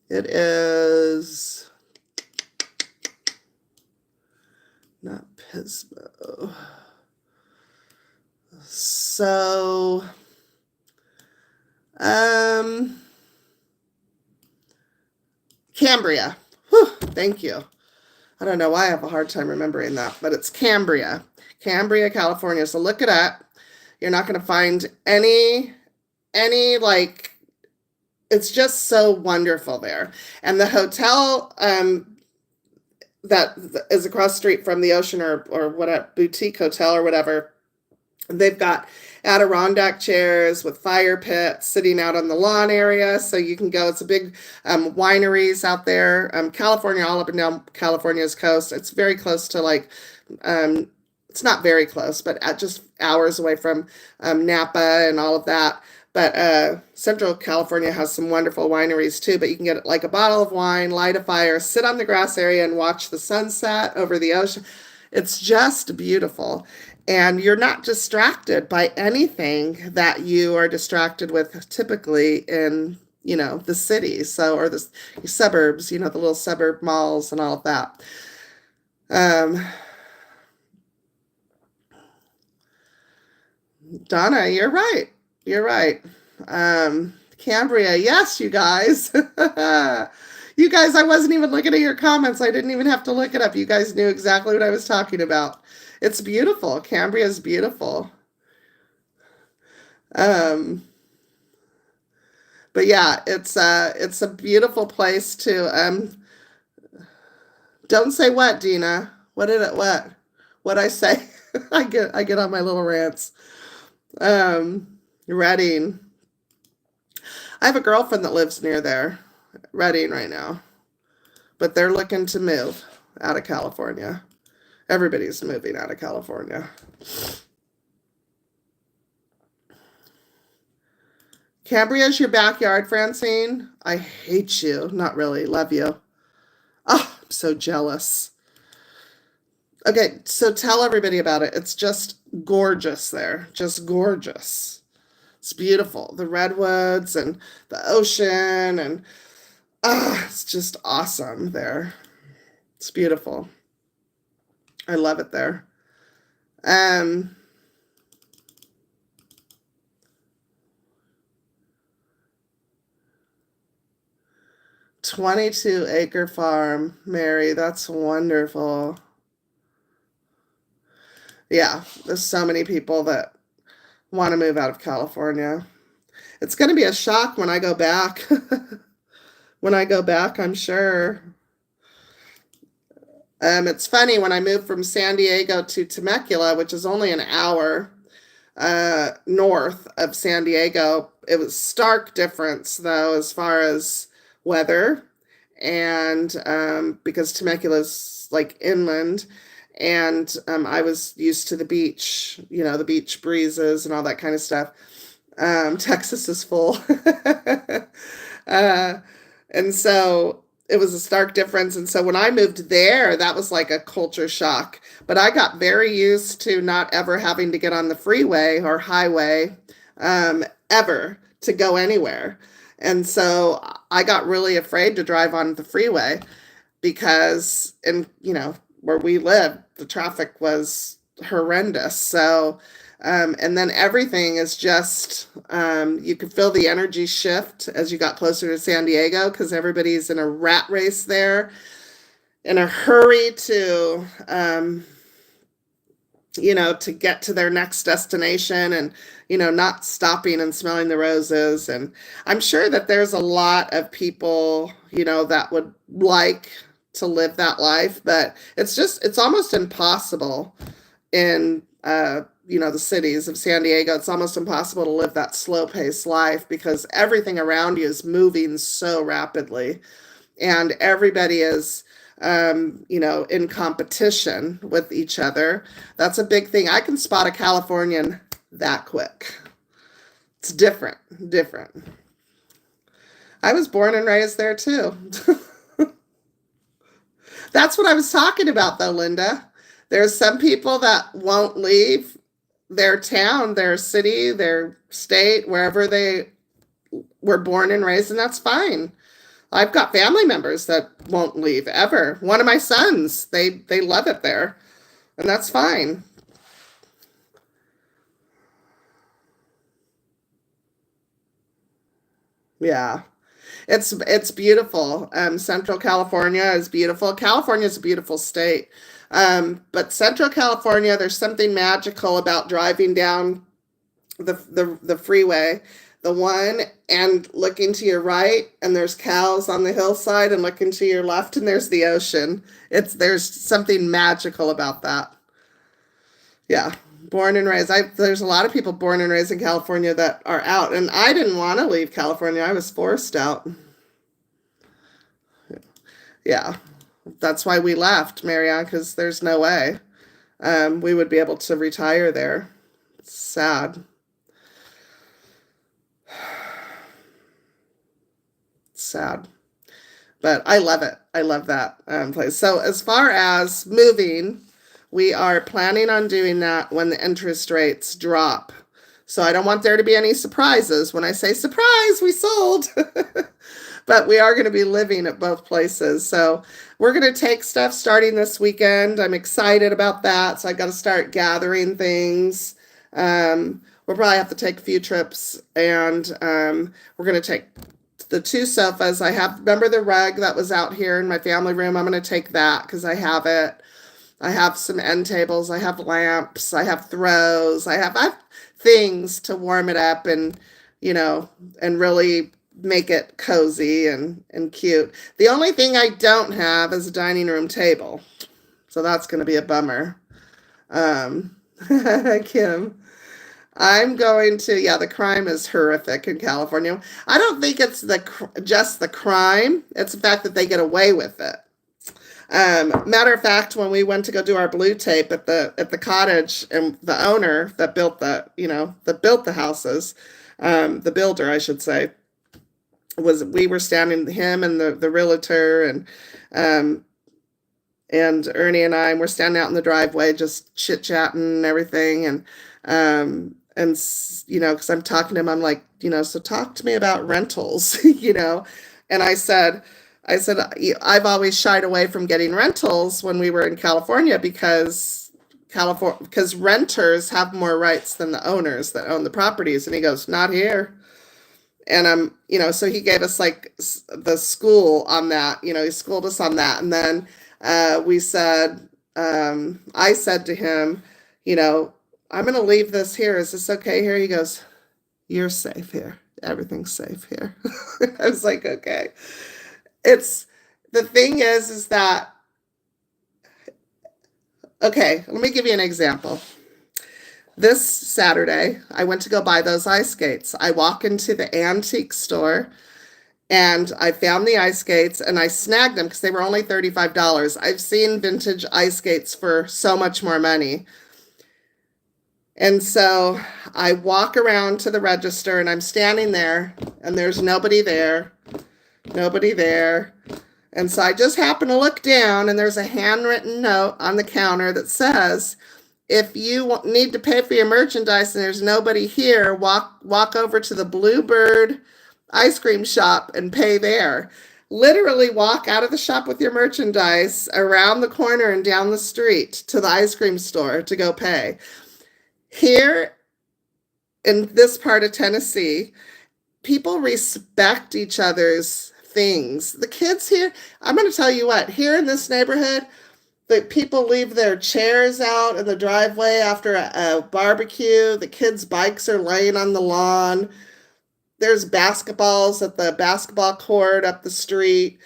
It is not Pismo. So, Cambria. Whew, thank you. I don't know why I have a hard time remembering that, but it's Cambria, California. So look it up. You're not going to find any like, it's just so wonderful there. And the hotel that is across the street from the ocean or whatever, boutique hotel or whatever, they've got Adirondack chairs with fire pits sitting out on the lawn area. So you can go, it's a big wineries out there. California, all up and down California's coast. It's very close to like, it's not very close, but at just hours away from Napa and all of that. But Central California has some wonderful wineries too, but you can get like a bottle of wine, light a fire, sit on the grass area and watch the sunset over the ocean. It's just beautiful. And you're not distracted by anything that you are distracted with typically in, you know, the city. So, or the suburbs, you know, the little suburb malls and all of that. Donna, you're right. You're right. Cambria, yes, you guys. You guys, I wasn't even looking at your comments. I didn't even have to look it up. You guys knew exactly what I was talking about. It's beautiful. Cambria is beautiful. But yeah, it's a beautiful place to don't say what, Dina. What I say? I get on my little rants. Reading. I have a girlfriend that lives near there, Reading right now, but they're looking to move out of California. Everybody's moving out of California. Cambria's your backyard, Francine? I hate you. Not really. Love you. Oh, I'm so jealous. Okay, so tell everybody about it. It's just gorgeous there. Just gorgeous. It's beautiful. The redwoods and the ocean and it's just awesome there. It's beautiful. I love it there. 22-acre farm, Mary. That's wonderful. Yeah, there's so many people that want to move out of California. It's going to be a shock when I go back. When I go back, I'm sure. It's funny, when I moved from San Diego to Temecula, which is only an hour north of San Diego, it was stark difference, though, as far as weather. And because Temecula's like inland, and I was used to the beach, you know, the beach breezes and all that kind of stuff. Texas is full. And so it was a stark difference. And so when I moved there, that was like a culture shock. But I got very used to not ever having to get on the freeway or highway ever to go anywhere. And so I got really afraid to drive on the freeway because, you know, where we lived, the traffic was horrendous. So, and then everything is just, you could feel the energy shift as you got closer to San Diego because everybody's in a rat race there, in a hurry to, you know, to get to their next destination and, you know, not stopping and smelling the roses. And I'm sure that there's a lot of people, you know, that would like to live that life, but it's almost impossible in, the cities of San Diego. It's almost impossible to live that slow-paced life because everything around you is moving so rapidly, and everybody is, in competition with each other. That's a big thing. I can spot a Californian that quick. It's different. I was born and raised there too. That's what I was talking about, though, Linda. There's some people that won't leave their town, their city, their state, wherever they were born and raised, and that's fine. I've got family members that won't leave ever. One of my sons, they love it there, and that's fine. Yeah. It's beautiful. Central California is beautiful. California is a beautiful state. But Central California, there's something magical about driving down the freeway, the one, and looking to your right, and there's cows on the hillside, and looking to your left, and there's the ocean. There's something magical about that. Yeah. Born and raised. There's a lot of people born and raised in California that are out, and I didn't want to leave California. I was forced out. Yeah, that's why we left, Marianne, because there's no way we would be able to retire there. It's sad. Sad. But I love it. I love that place. So as far as moving, we are planning on doing that when the interest rates drop. So I don't want there to be any surprises when I say, surprise, we sold. But we are going to be living at both places. So we're going to take stuff starting this weekend. I'm excited about that. So I got to start gathering things. We'll probably have to take a few trips, and we're going to take the 2 sofas. Remember the rug that was out here in my family room? I'm going to take that because I have it. I have some end tables. I have lamps. I have throws. I have things to warm it up and really make it cozy and cute. The only thing I don't have is a dining room table. So that's going to be a bummer. Kim, I'm going to, the crime is horrific in California. I don't think it's just the crime. It's the fact that they get away with it. Matter of fact, when we went to go do our blue tape at the cottage, and the owner that built the houses, the builder, I should say, we were standing, him and the realtor and Ernie and I, and we're standing out in the driveway just chit chatting and everything, and because I'm talking to him, I'm like, so talk to me about rentals, and I said, I've always shied away from getting rentals when we were in California because renters have more rights than the owners that own the properties. And he goes, not here. And so he gave us like the school on that, he schooled us on that. And then I said to him, I'm going to leave this here. Is this okay here? He goes, you're safe here. Everything's safe here. I was like, okay. The thing is that, okay, let me give you an example. This Saturday, I went to go buy those ice skates. I walk into the antique store and I found the ice skates and I snagged them because they were only $35. I've seen vintage ice skates for so much more money. And so I walk around to the register and I'm standing there and there's nobody there. And so I just happen to look down and there's a handwritten note on the counter that says, if you need to pay for your merchandise and there's nobody here, walk over to the Bluebird ice cream shop and pay there. Literally walk out of the shop with your merchandise around the corner and down the street to the ice cream store to go pay. Here in this part of Tennessee, people respect each other's things. The kids here, I'm going to tell you what, here in this neighborhood, the people leave their chairs out in the driveway after a barbecue. The kids' bikes are laying on the lawn. There's basketballs at the basketball court up the street.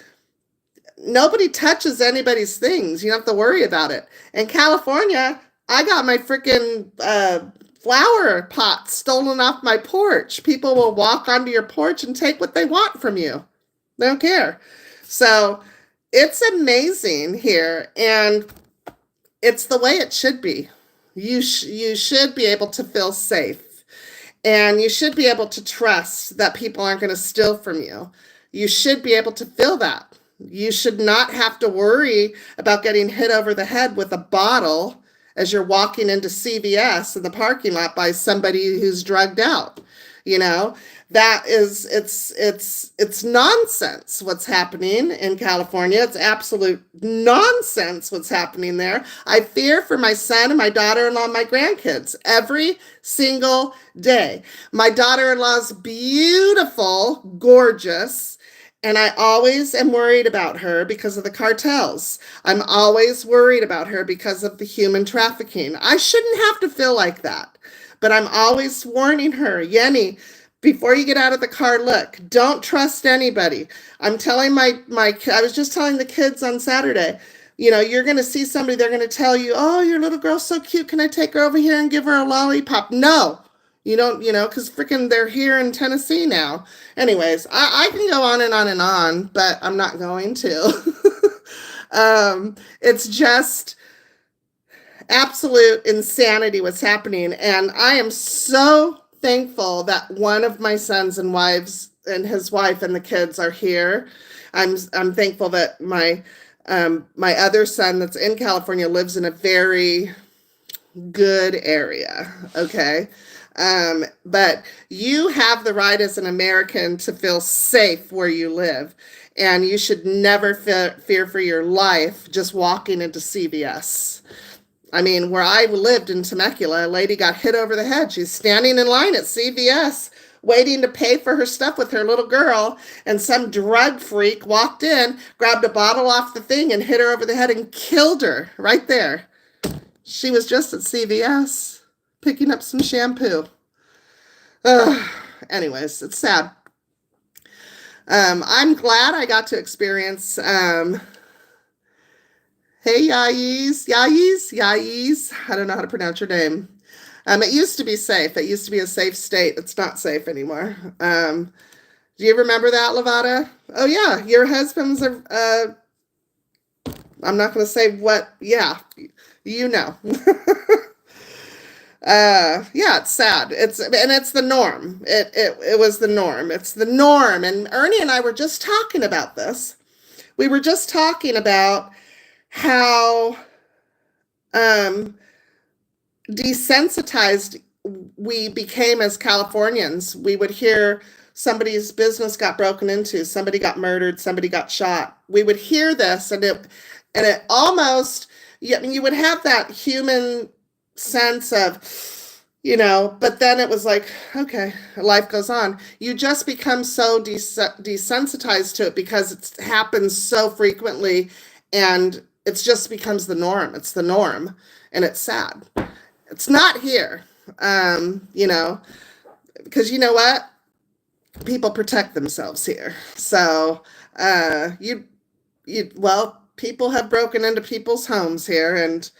nobody touches anybody's things. You don't have to worry about it. In California, I got my freaking flower pot stolen off my porch. People will walk onto your porch and take what they want from you. They don't care. So it's amazing here, and it's the way it should be. You should be able to feel safe, and you should be able to trust that people aren't going to steal from you. You should be able to feel that. You should not have to worry about getting hit over the head with a bottle as you're walking into CVS in the parking lot by somebody who's drugged out. You know, that is, it's nonsense what's happening in California. It's absolute nonsense what's happening there. I fear for my son and my daughter-in-law and my grandkids every single day. My daughter-in-law's beautiful, gorgeous, and I always am worried about her because of the cartels. I'm always worried about her because of the human trafficking. I shouldn't have to feel like that. But I'm always warning her, Yenny, before you get out of the car, look, don't trust anybody. I'm telling I was just telling the kids on Saturday, you know, you're going to see somebody, they're going to tell you, oh, your little girl's so cute. Can I take her over here and give her a lollipop? No, you don't, you know, because freaking they're here in Tennessee now. Anyways, I can go on and on and on, but I'm not going to. It's just absolute insanity what's happening, and I am so thankful that one of my sons and wives and his wife and the kids are here. I'm thankful that my other son that's in California lives in a very good area. Okay. But you have the right as an American to feel safe where you live, and you should never fear for your life just walking into CVS. I mean, where I lived in Temecula, a lady got hit over the head. She's standing in line at CVS waiting to pay for her stuff with her little girl, and some drug freak walked in, grabbed a bottle off the thing, and hit her over the head and killed her right there. She was just at CVS picking up some shampoo. Anyways, it's sad. I'm glad I got to experience hey, Yais. I don't know how to pronounce your name. It used to be safe. It used to be a safe state. It's not safe anymore. Do you remember that, 𝓕𝓸𝓹? Oh, yeah. Your husband's I'm not going to say what. Yeah, you know. Yeah, it's sad. It's the norm. It was the norm. It's the norm. And Ernie and I were just talking about this. We were just talking about how desensitized we became as Californians. We would hear somebody's business got broken into, somebody got murdered, somebody got shot. We would hear this, and it almost, you would have that human sense of, you know, but then it was like, okay, life goes on. You just become so desensitized to it because it happens so frequently, and it just becomes the norm. It's the norm, and it's sad. It's not here, you know, because you know what? People protect themselves here. So well, people have broken into people's homes here, and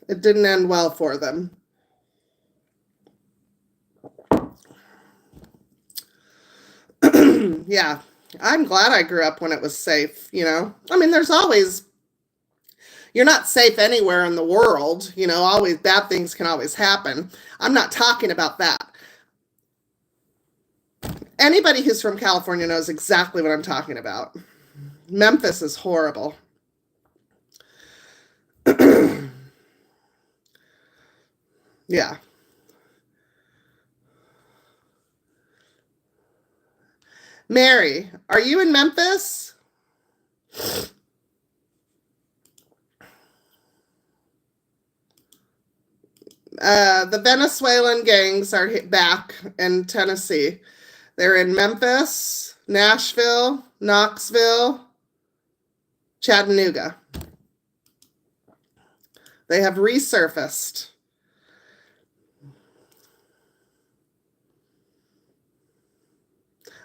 it didn't end well for them. Yeah, I'm glad I grew up when it was safe, you know. I mean, you're not safe anywhere in the world, you know, always bad things can always happen. I'm not talking about that. Anybody who's from California knows exactly what I'm talking about. Memphis is horrible. Yeah. Mary, are you in Memphis? The Venezuelan gangs are back in Tennessee. They're in Memphis, Nashville, Knoxville, Chattanooga. They have resurfaced.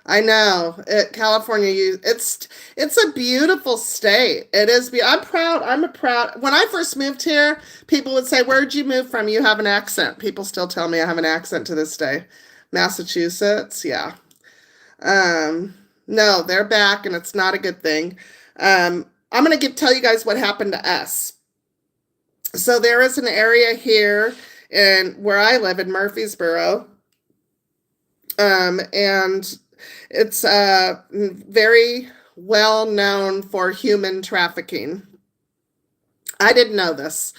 I know California. It's a beautiful state. It is. I'm proud. I'm a proud. When I first moved here, people would say, "Where'd you move from? You have an accent." People still tell me I have an accent to this day. Massachusetts, yeah. No, they're back, and it's not a good thing. I'm gonna tell you guys what happened to us. So there is an area here in where I live in Murfreesboro, and it's very well known for human trafficking. I didn't know this.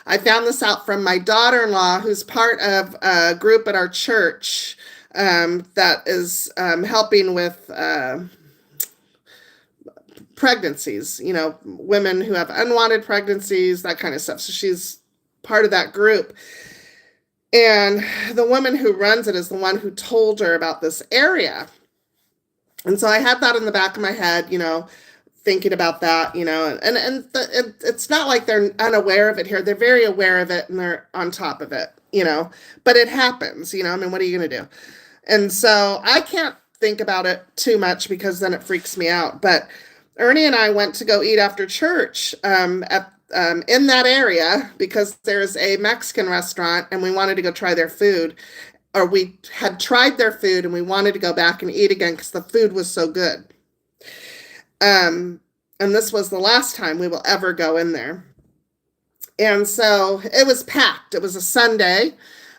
I found this out from my daughter-in-law, who's part of a group at our church that is helping with pregnancies, women who have unwanted pregnancies, that kind of stuff. So she's part of that group. And the woman who runs it is the one who told her about this area. And so I had that in the back of my head, thinking about that, it's not like they're unaware of it here. They're very aware of it and they're on top of it, but it happens, what are you going to do? And so I can't think about it too much because then it freaks me out. But Ernie and I went to go eat after church in that area because there's a Mexican restaurant and we wanted to go try their food. Or we had tried their food and we wanted to go back and eat again because the food was so good. And this was the last time we will ever go in there. And so it was packed. It was a Sunday.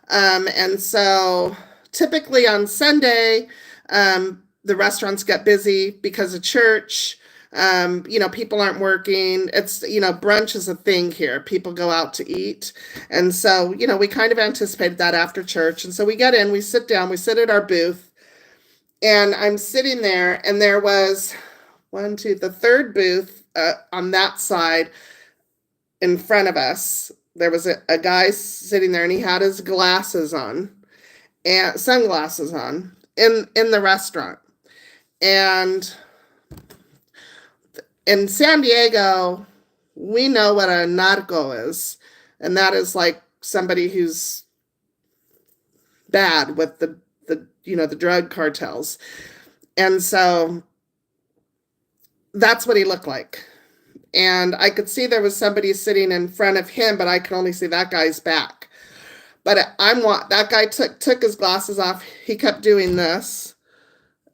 And so typically on Sunday, the restaurants get busy because of church. People aren't working. It's, brunch is a thing here. People go out to eat. And so, we kind of anticipated that after church. And so we get in, we sit down, we sit at our booth, and I'm sitting there, and there was the third booth on that side in front of us. There was a guy sitting there, and he had his glasses on and sunglasses on in the restaurant. And in San Diego, we know what a narco is, and that is like somebody who's bad with the drug cartels. And so that's what he looked like. And I could see there was somebody sitting in front of him, but I could only see that guy's back. But that guy took his glasses off. He kept doing this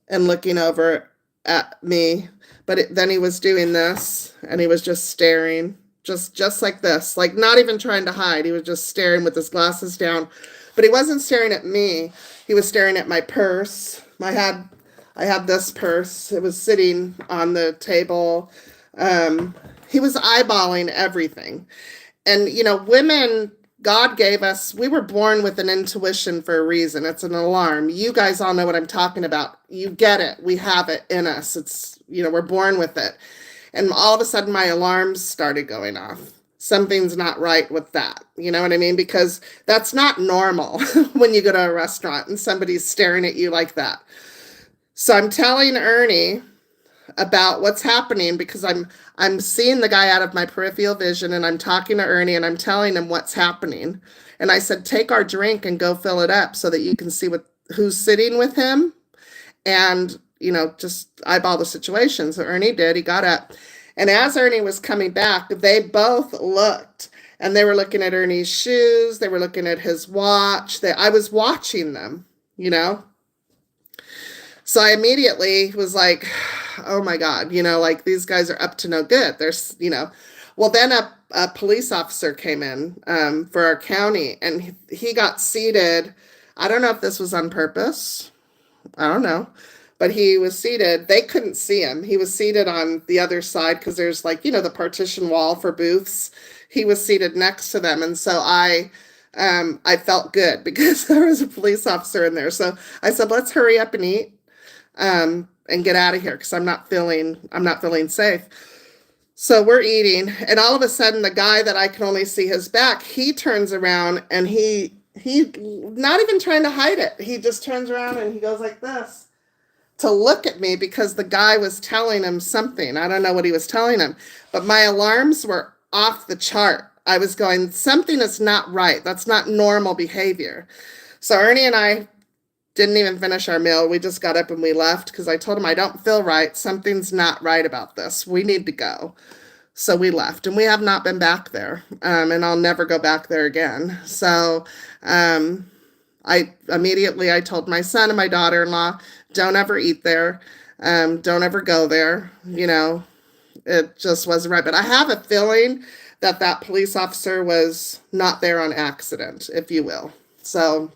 and looking over at me. But then he was doing this, and he was just staring, just like this, like not even trying to hide. He was just staring with his glasses down. But he wasn't staring at me. He was staring at my purse. I had this purse. It was sitting on the table. He was eyeballing everything. And, women, God gave us, we were born with an intuition for a reason. It's an alarm. You guys all know what I'm talking about. You get it. We have it in us. It's, we're born with it. And all of a sudden my alarms started going off. Something's not right with that. You know what I mean? Because that's not normal when you go to a restaurant and somebody's staring at you like that. So I'm telling Ernie about what's happening because I'm seeing the guy out of my peripheral vision, and I'm talking to Ernie and I'm telling him what's happening. And I said, take our drink and go fill it up so that you can see who's sitting with him and, just eyeball the situation. So Ernie did. He got up. And as Ernie was coming back, they both looked, and they were looking at Ernie's shoes. They were looking at his watch. I was watching them, So I immediately was like, oh my God, like these guys are up to no good. There's, well, then a police officer came in for our county, and he got seated. I don't know if this was on purpose. I don't know. But he was seated. They couldn't see him. He was seated on the other side because there's the partition wall for booths. He was seated next to them. And so I felt good because there was a police officer in there. So I said, let's hurry up and eat. And get out of here because I'm not feeling safe. So we're eating, and all of a sudden the guy that I can only see his back, he turns around, and he not even trying to hide it. He just turns around and he goes like this to look at me because the guy was telling him something. I don't know what he was telling him, but my alarms were off the chart. I was going, something is not right. That's not normal behavior. So Ernie and I didn't even finish our meal. We just got up and we left because I told him I don't feel right. Something's not right about this. We need to go. So we left, and we have not been back there, and I'll never go back there again. So I told my son and my daughter-in-law, don't ever eat there, don't ever go there. It just wasn't right. But I have a feeling that that police officer was not there on accident, if you will. So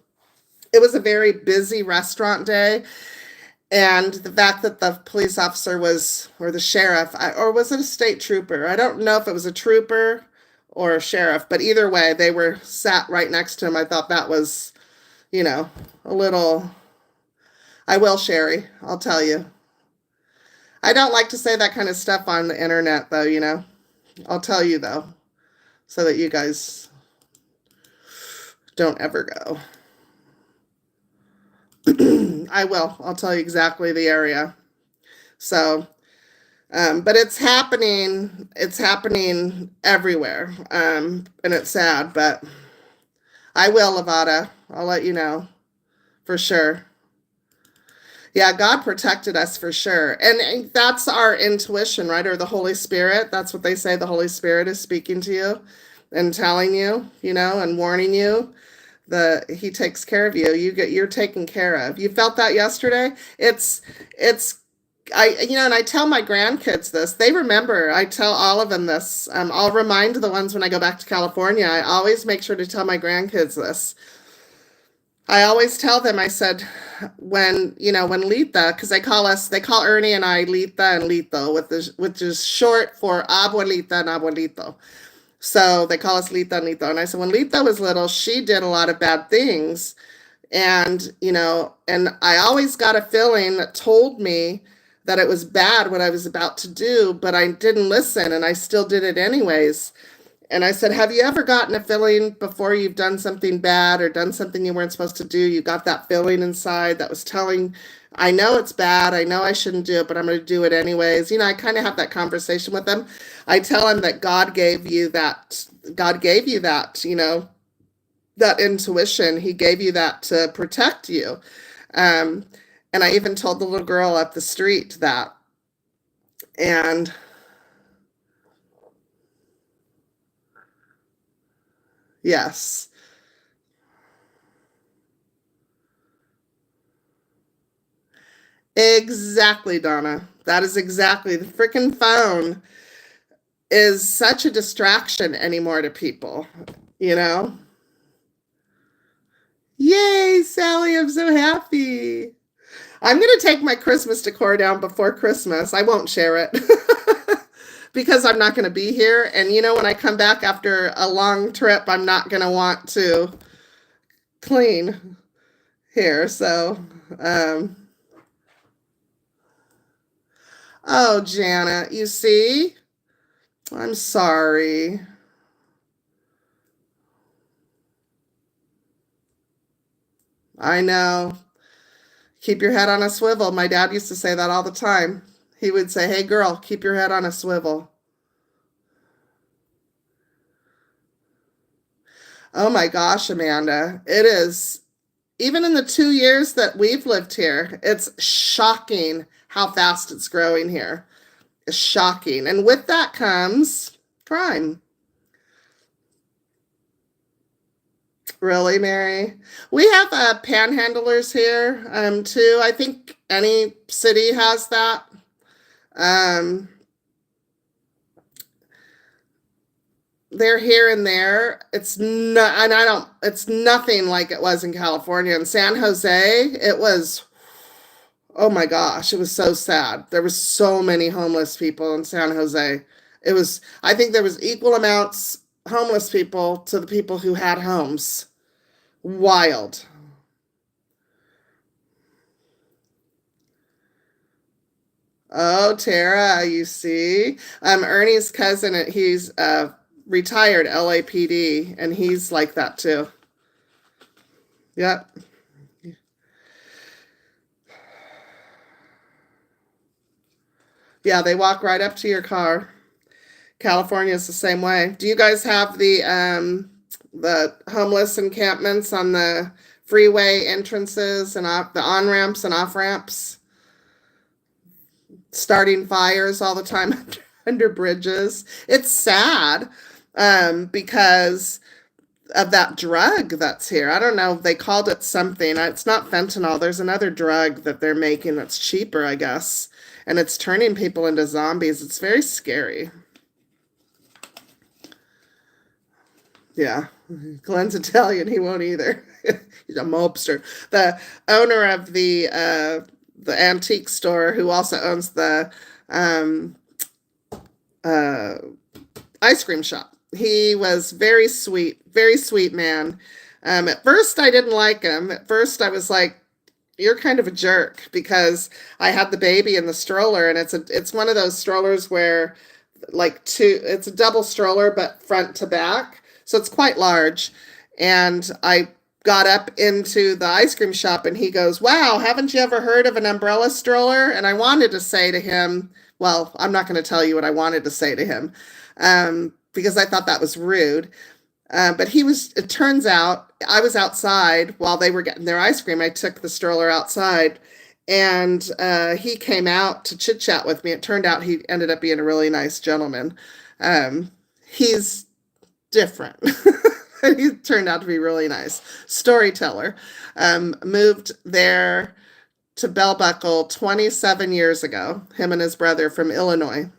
it was a very busy restaurant day. And the fact that the police officer was, or the sheriff, or was it a state trooper? I don't know if it was a trooper or a sheriff, but either way, they were sat right next to him. I thought that was, a little, I will, Sherry, I'll tell you. I don't like to say that kind of stuff on the internet, though, I'll tell you, though, so that you guys don't ever go. I will. I'll tell you exactly the area. So, but it's happening. It's happening everywhere. And it's sad, but I will, 𝓕𝓸𝓹. I'll let you know for sure. Yeah, God protected us for sure. And that's our intuition, right? Or the Holy Spirit. That's what they say. The Holy Spirit is speaking to you and telling you, and warning you. He takes care of you. You're taken care of. You felt that yesterday? And I tell my grandkids this. They remember. I tell all of them this. I'll remind the ones when I go back to California. I always make sure to tell my grandkids this. I always tell them, I said, when 𝓕𝓻, because they call Ernie and I 𝓕𝓻 and 𝓕𝓾, which is short for abuelita and abuelito. So they call us 𝓕𝓻 and 𝓕𝓾. And I said, when 𝓕𝓻 was little, she did a lot of bad things. And, and I always got a feeling that told me that it was bad what I was about to do, but I didn't listen and I still did it anyways. And I said, have you ever gotten a feeling before you've done something bad or done something you weren't supposed to do? You got that feeling inside that was telling, I know it's bad. I know I shouldn't do it, but I'm going to do it anyways. I kind of have that conversation with them. I tell them that God gave you that, that intuition. He gave you that to protect you. And I even told the little girl up the street that. And yes. Exactly, Donna. That is exactly. The freaking phone is such a distraction anymore to people, Yay, Sally, I'm so happy. I'm going to take my Christmas decor down before Christmas. I won't share it because I'm not going to be here. And when I come back after a long trip, I'm not going to want to clean here. So, oh, Janet, you see? I'm sorry. I know. Keep your head on a swivel. My dad used to say that all the time. He would say, hey, girl, keep your head on a swivel. Oh, my gosh, Amanda. It is. Even in the 2 years that we've lived here, it's shocking how fast it's growing here. It's shocking. And with that comes crime. Really, Mary? We have panhandlers here, too. I think any city has that. They're here and there. It's nothing like it was in California. In San Jose, it was, oh my gosh, it was so sad. There was so many homeless people in San Jose. I think there was equal amounts homeless people to the people who had homes. Wild. Oh, Tara, you see? Ernie's cousin, he's retired LAPD, and he's like that too. Yep. Yeah, they walk right up to your car. California is the same way. Do you guys have the homeless encampments on the freeway entrances and the on-ramps and off-ramps, starting fires all the time under bridges. It's sad because of that drug that's here. I don't know. They called it something. It's not fentanyl. There's another drug that they're making that's cheaper, I guess. And it's turning people into zombies. It's very scary. Yeah. Glenn's Italian. He won't either. He's a mobster. The owner of the antique store, who also owns the ice cream shop. He was very sweet man. At first, I didn't like him. At first, I was like, "You're kind of a jerk," because I had the baby in the stroller, and it's one of those strollers where, it's a double stroller, but front to back, so it's quite large. And I got up into the ice cream shop, and he goes, "Wow, haven't you ever heard of an umbrella stroller?" And I wanted to say to him, well, I'm not going to tell you what I wanted to say to him. Because I thought that was rude. But it turns out, I was outside while they were getting their ice cream. I took the stroller outside, and he came out to chit chat with me. It turned out he ended up being a really nice gentleman. He's different. He turned out to be really nice. Storyteller. Moved there to Bell Buckle 27 years ago, him and his brother from Illinois.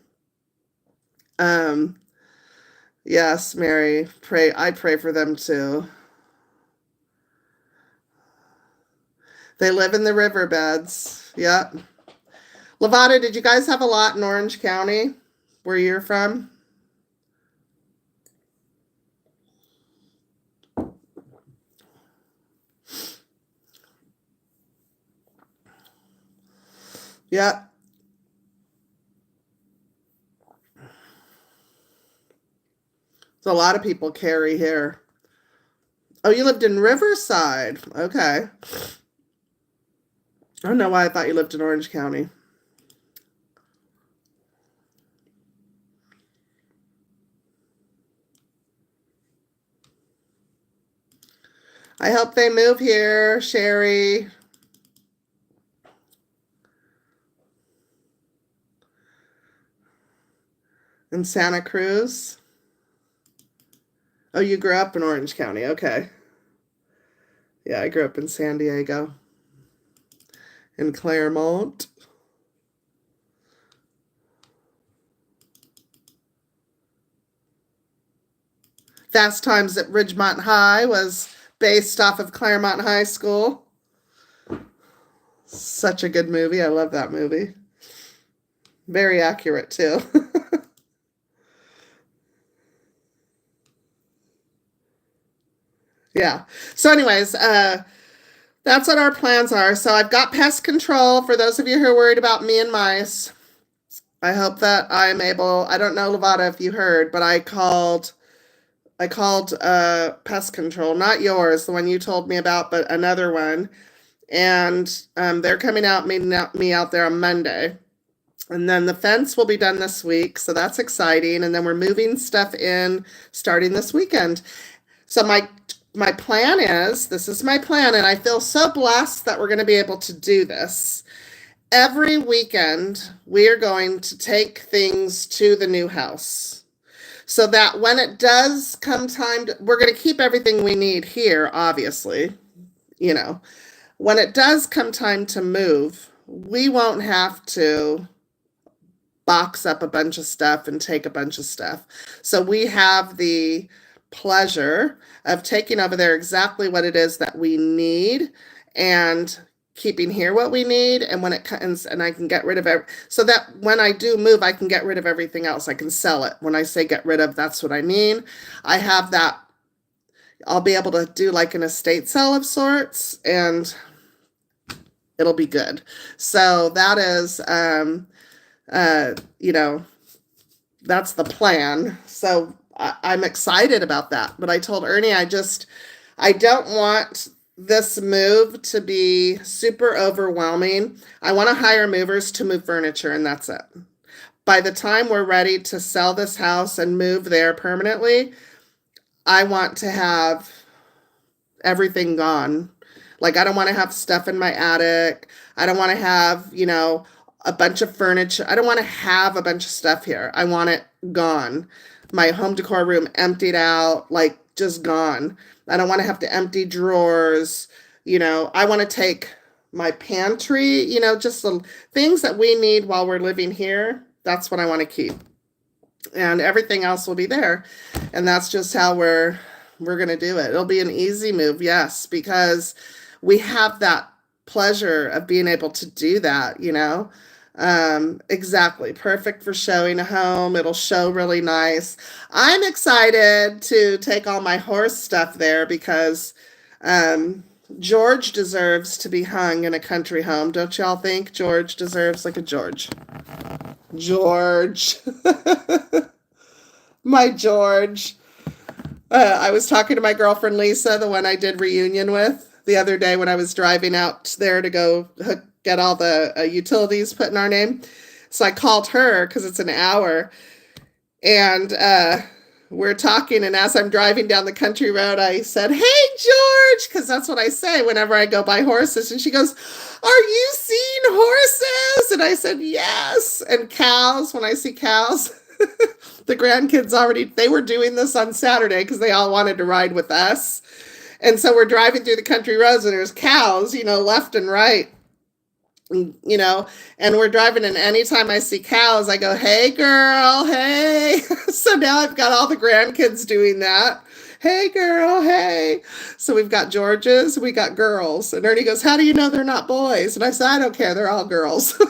Yes, Mary, I pray for them too. They live in the riverbeds. Yep. Lavada, did you guys have a lot in Orange County, where you're from? Yep. So a lot of people carry here. Oh, you lived in Riverside. Okay. I don't know why I thought you lived in Orange County. I hope they move here, Sherry. In Santa Cruz. Oh, you grew up in Orange County. Okay. Yeah, I grew up in San Diego. In Claremont. Fast Times at Ridgemont High was based off of Claremont High School. Such a good movie. I love that movie. Very accurate, too. Yeah. So anyways, that's what our plans are. So I've got pest control for those of you who are worried about me and mice. I hope that I'm able, I don't know, Lavada, if you heard, but I called pest control, not yours, the one you told me about, but another one. And they're coming out, meeting me out there on Monday. And then the fence will be done this week, so that's exciting. And then we're moving stuff in starting this weekend. So my plan is, this is my plan, and I feel so blessed that we're going to be able to do this. Every weekend, we are going to take things to the new house so that when it does come time we're going to keep everything we need here, obviously. You know, when it does come time to move, we won't have to box up a bunch of stuff and take a bunch of stuff. So we have the pleasure of taking over there exactly what it is that we need and keeping here what we need, and when it comes, and I can get rid of it, so that when I do move, I can get rid of everything else. I can sell it. When I say get rid of, that's what I mean. I have that. I'll be able to do like an estate sale of sorts, and it'll be good. So that is, you know, that's the plan. So I'm excited about that. But I told Ernie, I don't want this move to be super overwhelming. I want to hire movers to move furniture, and that's it. By the time we're ready to sell this house and move there permanently, I want to have everything gone. Like, I don't want to have stuff in my attic. I don't want to have, a bunch of furniture. I don't want to have a bunch of stuff here. I want it gone. My home decor room emptied out, like just gone. I don't want to have to empty drawers. I want to take my pantry, just the things that we need while we're living here. That's what I want to keep. And everything else will be there. And that's just how we're going to do it. It'll be an easy move, yes, because we have that pleasure of being able to do that, exactly. Perfect for showing a home. It'll show really nice. I'm excited to take all my horse stuff there because George deserves to be hung in a country home. Don't y'all think George deserves like a George? George. My George. I was talking to my girlfriend Lisa, the one I did reunion with the other day when I was driving out there to go get all the utilities put in our name. So I called her because it's an hour, and we're talking, and as I'm driving down the country road, I said, "Hey, George," because that's what I say whenever I go buy horses. And she goes, "Are you seeing horses?" And I said, "Yes." And cows, when I see cows. The grandkids they were doing this on Saturday because they all wanted to ride with us. And so we're driving through the country roads and there's cows, left and right, and we're driving, and anytime I see cows, I go, "Hey, girl, hey." So now I've got all the grandkids doing that. "Hey, girl, hey." So we've got Georges, we got girls. And Ernie goes, "How do you know they're not boys?" And I said, "I don't care. They're all girls."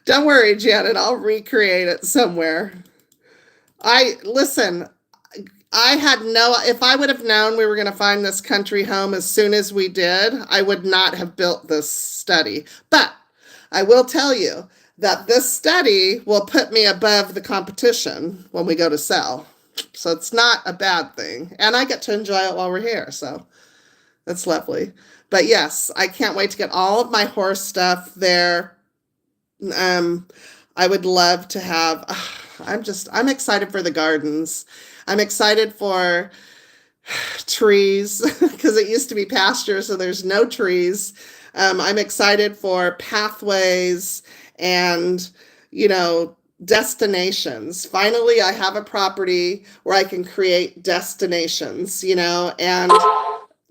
Don't worry, Janet, I'll recreate it somewhere. Listen, if I would have known we were going to find this country home as soon as we did, I would not have built this study. But I will tell you that this study will put me above the competition when we go to sell. So it's not a bad thing. And I get to enjoy it while we're here. So that's lovely. But yes, I can't wait to get all of my horse stuff there. I would love to have, I'm excited for the gardens. I'm excited for trees because it used to be pasture, so there's no trees. I'm excited for pathways and, destinations. Finally, I have a property where I can create destinations, and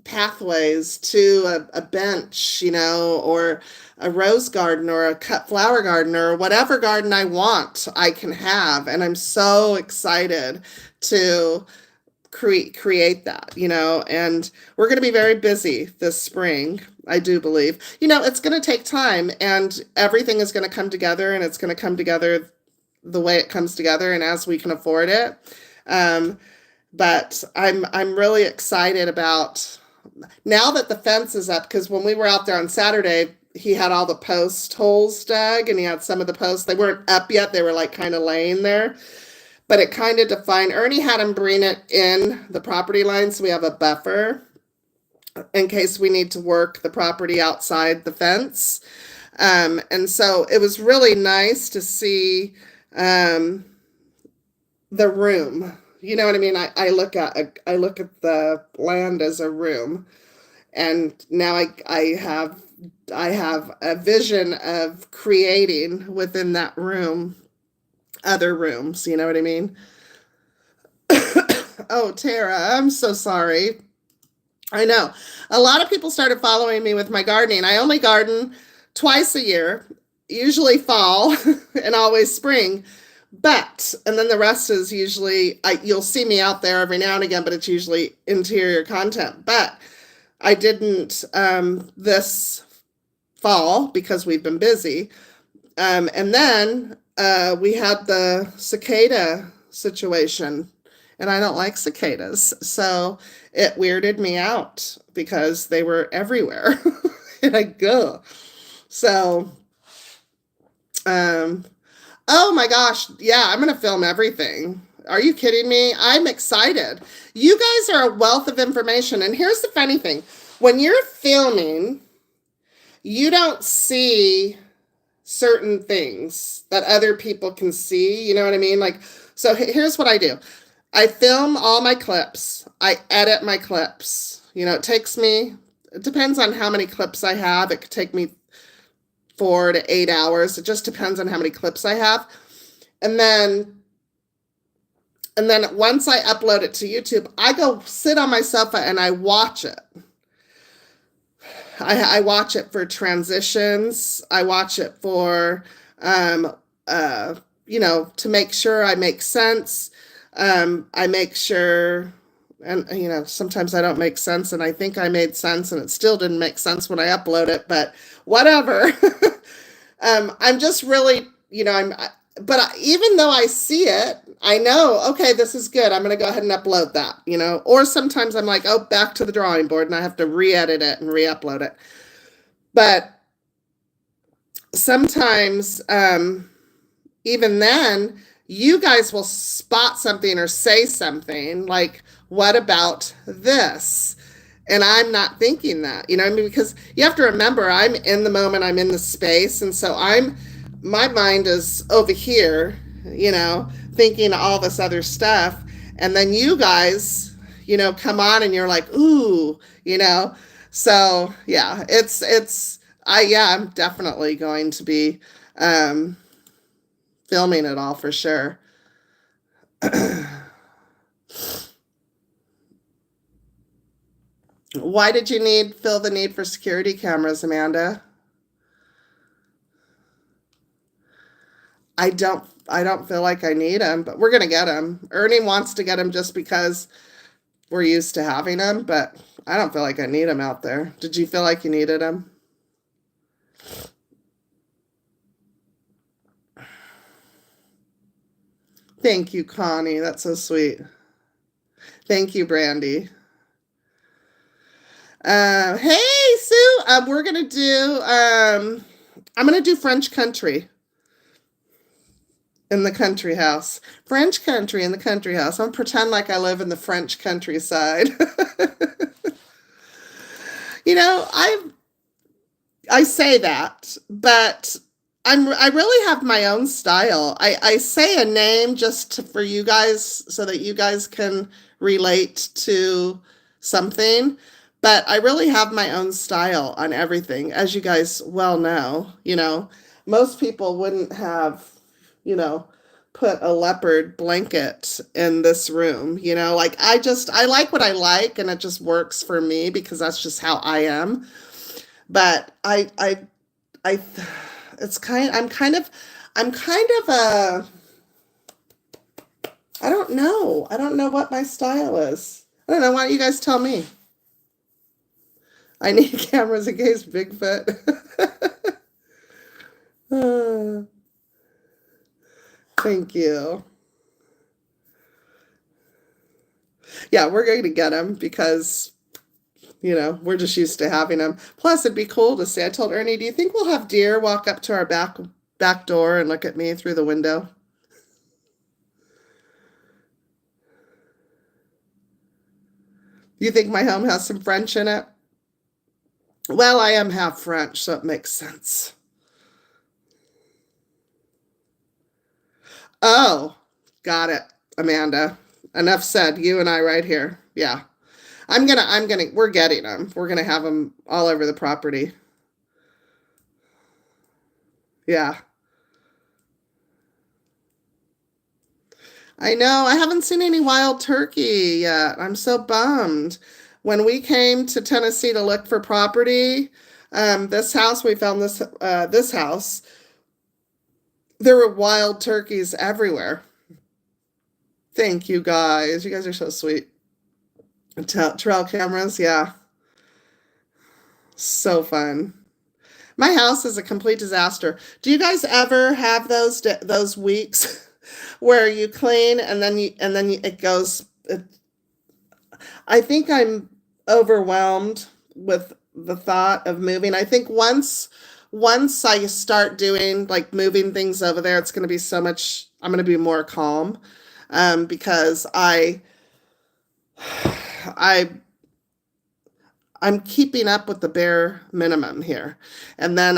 pathways to a bench, or a rose garden or a cut flower garden or whatever garden I want, I can have. And I'm so excited to create that, and we're going to be very busy this spring. I do believe, it's going to take time, and everything is going to come together, and it's going to come together the way it comes together and as we can afford it. But I'm really excited about now that the fence is up, because when we were out there on Saturday, he had all the post holes dug, and he had some of the posts. They weren't up yet. They were like kind of laying there, but it kind of defined. Ernie had him bring it in the property line, so we have a buffer in case we need to work the property outside the fence. And so it was really nice to see the room. You know what I mean? I look at the land as a room, and now I have a vision of creating within that room other rooms. You know what I mean? Oh, Tara, I'm so sorry. I know. A lot of people started following me with my gardening. I only garden twice a year, usually fall and always spring. And then the rest is usually, you'll see me out there every now and again, but it's usually interior content. But I didn't this fall because we've been busy. And then we had the cicada situation, and I don't like cicadas. So it weirded me out because they were everywhere. And I go. So, oh my gosh. Yeah, I'm going to film everything. Are you kidding me? I'm excited. You guys are a wealth of information. And here's the funny thing. When you're filming, you don't see certain things that other people can see. You know what I mean? Like, so here's what I do. I film all my clips. I edit my clips. You know, it takes me It depends on how many clips I have. It could take me 4 to 8 hours. It just depends on how many clips I have. And then once I upload it to YouTube, I go sit on my sofa and I watch it. I watch it for transitions. I watch it for, to make sure I make sense. I make sure, and sometimes I don't make sense, and I think I made sense, and it still didn't make sense when I upload it, but whatever. I'm just really, but even though I see it, I know, okay, this is good. I'm going to go ahead and upload that, or sometimes I'm like, oh, back to the drawing board and I have to re-edit it and re-upload it. But sometimes, even then, you guys will spot something or say something like, what about this? And I'm not thinking that, because you have to remember, I'm in the moment, I'm in the space. And so my mind is over here, thinking all this other stuff. And then you guys, come on and you're like, ooh, so yeah, I'm definitely going to be, filming it all for sure. Why did you feel the need for security cameras, Amanda? I don't feel like I need them, but we're going to get them. Ernie wants to get them just because we're used to having them, but I don't feel like I need them out there. Did you feel like you needed them? Thank you, Connie. That's so sweet. Thank you, Brandy. Hey, Sue. We're gonna do. I'm gonna do French country in the country house. French country in the country house. I'm gonna pretend like I live in the French countryside. I say that, but I really have my own style. I say a name just for you guys so that you guys can relate to something, but I really have my own style on everything, as you guys well know. Most people wouldn't have, put a leopard blanket in this room, like I like what I like, and it just works for me because that's just how I am. But I'm kind of a, I don't know what my style is. I don't know. Why don't you guys tell me? I need cameras in case Bigfoot. Thank you. Yeah, we're going to get them because, we're just used to having them. Plus, it'd be cool to see. I told Ernie, do you think we'll have deer walk up to our back door and look at me through the window? You think my home has some French in it? Well, I am half French, so it makes sense. Oh, got it, Amanda. Enough said. You and I right here. Yeah. We're getting them. We're gonna have them all over the property. Yeah. I know. I haven't seen any wild turkey yet. I'm so bummed. When we came to Tennessee to look for property, this house, we found this house. There were wild turkeys everywhere. Thank you guys. You guys are so sweet. Trail cameras, yeah. So fun. My house is a complete disaster. Do you guys ever have those weeks where you clean and then it goes? I think I'm overwhelmed with the thought of moving. I think once I start doing like moving things over there, it's going to be so much. I'm going to be more calm because I'm keeping up with the bare minimum here. And then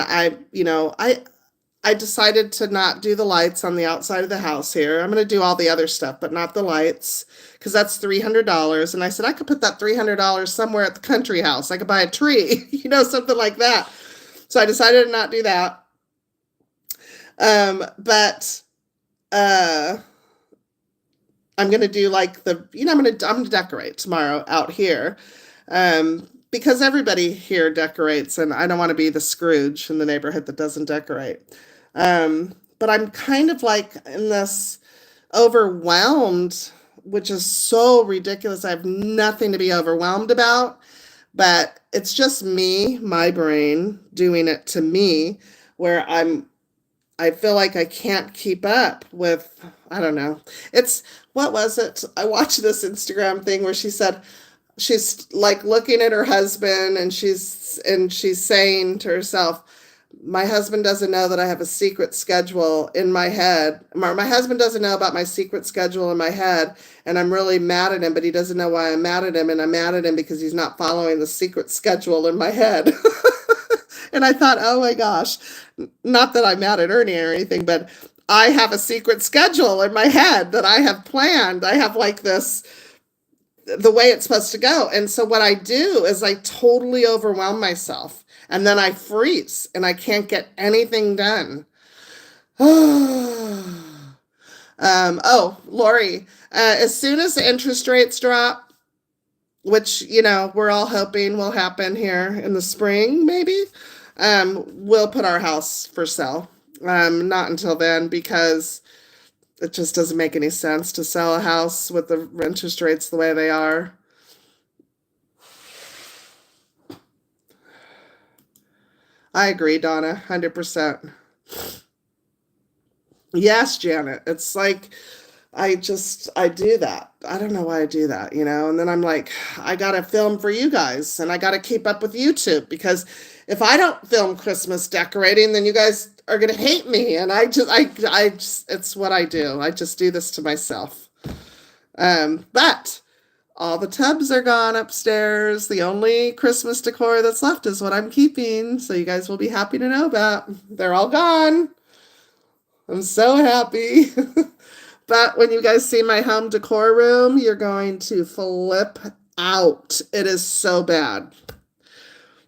I decided to not do the lights on the outside of the house here. I'm going to do all the other stuff, but not the lights, because that's $300. And I said I could put that $300 somewhere at the country house. I could buy a tree, something like that. So I decided to not do that. But I'm going to do like I'm going to decorate tomorrow out here. Because everybody here decorates, and I don't want to be the Scrooge in the neighborhood that doesn't decorate. But I'm kind of like in this overwhelmed, which is so ridiculous. I have nothing to be overwhelmed about, but it's just me, my brain doing it to me, where I feel like I can't keep up with, I don't know. What was it? I watched this Instagram thing where she said, she's like looking at her husband and she's saying to herself, my husband doesn't know that I have a secret schedule in my head. My husband doesn't know about my secret schedule in my head, and I'm really mad at him, but he doesn't know why I'm mad at him, and I'm mad at him because he's not following the secret schedule in my head. And I thought, oh my gosh, not that I'm mad at Ernie or anything, but I have a secret schedule in my head that I have planned. I have like this, the way it's supposed to go. And so what I do is I totally overwhelm myself, and then I freeze and I can't get anything done. Lori, as soon as the interest rates drop, which, we're all hoping will happen here in the spring, maybe, we'll put our house for sale. Not until then, because it just doesn't make any sense to sell a house with the interest rates the way they are. I agree, Donna, 100%. Yes, Janet. It's like I do that. I don't know why I do that, and then I'm like, I gotta film for you guys, and I gotta keep up with YouTube, because if I don't film Christmas decorating, then you guys are gonna hate me, and I just it's what I do. I just do this to myself. But all the tubs are gone upstairs. The only Christmas decor that's left is what I'm keeping, so you guys will be happy to know about. They're all gone. I'm so happy. But when you guys see my home decor room, you're going to flip out. It is so bad.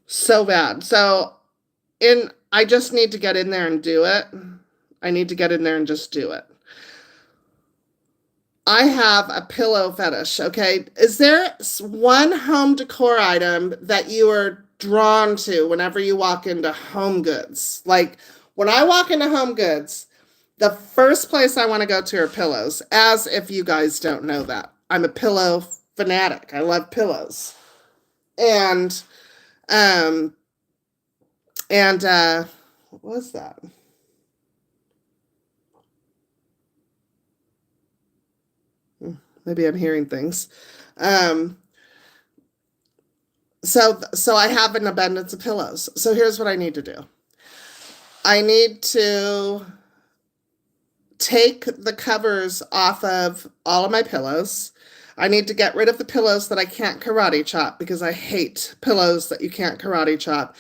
So bad. I just need to get in there and do it. I need to get in there and just do it. I have a pillow fetish, okay? Is there one home decor item that you are drawn to whenever you walk into Home Goods? Like, when I walk into Home Goods, the first place I want to go to are pillows, as if you guys don't know that. I'm a pillow fanatic. I love pillows. And what was that? Maybe I'm hearing things. So I have an abundance of pillows. So here's what I need to do. I need to take the covers off of all of my pillows. I need to get rid of the pillows that I can't karate chop, because I hate pillows that you can't karate chop.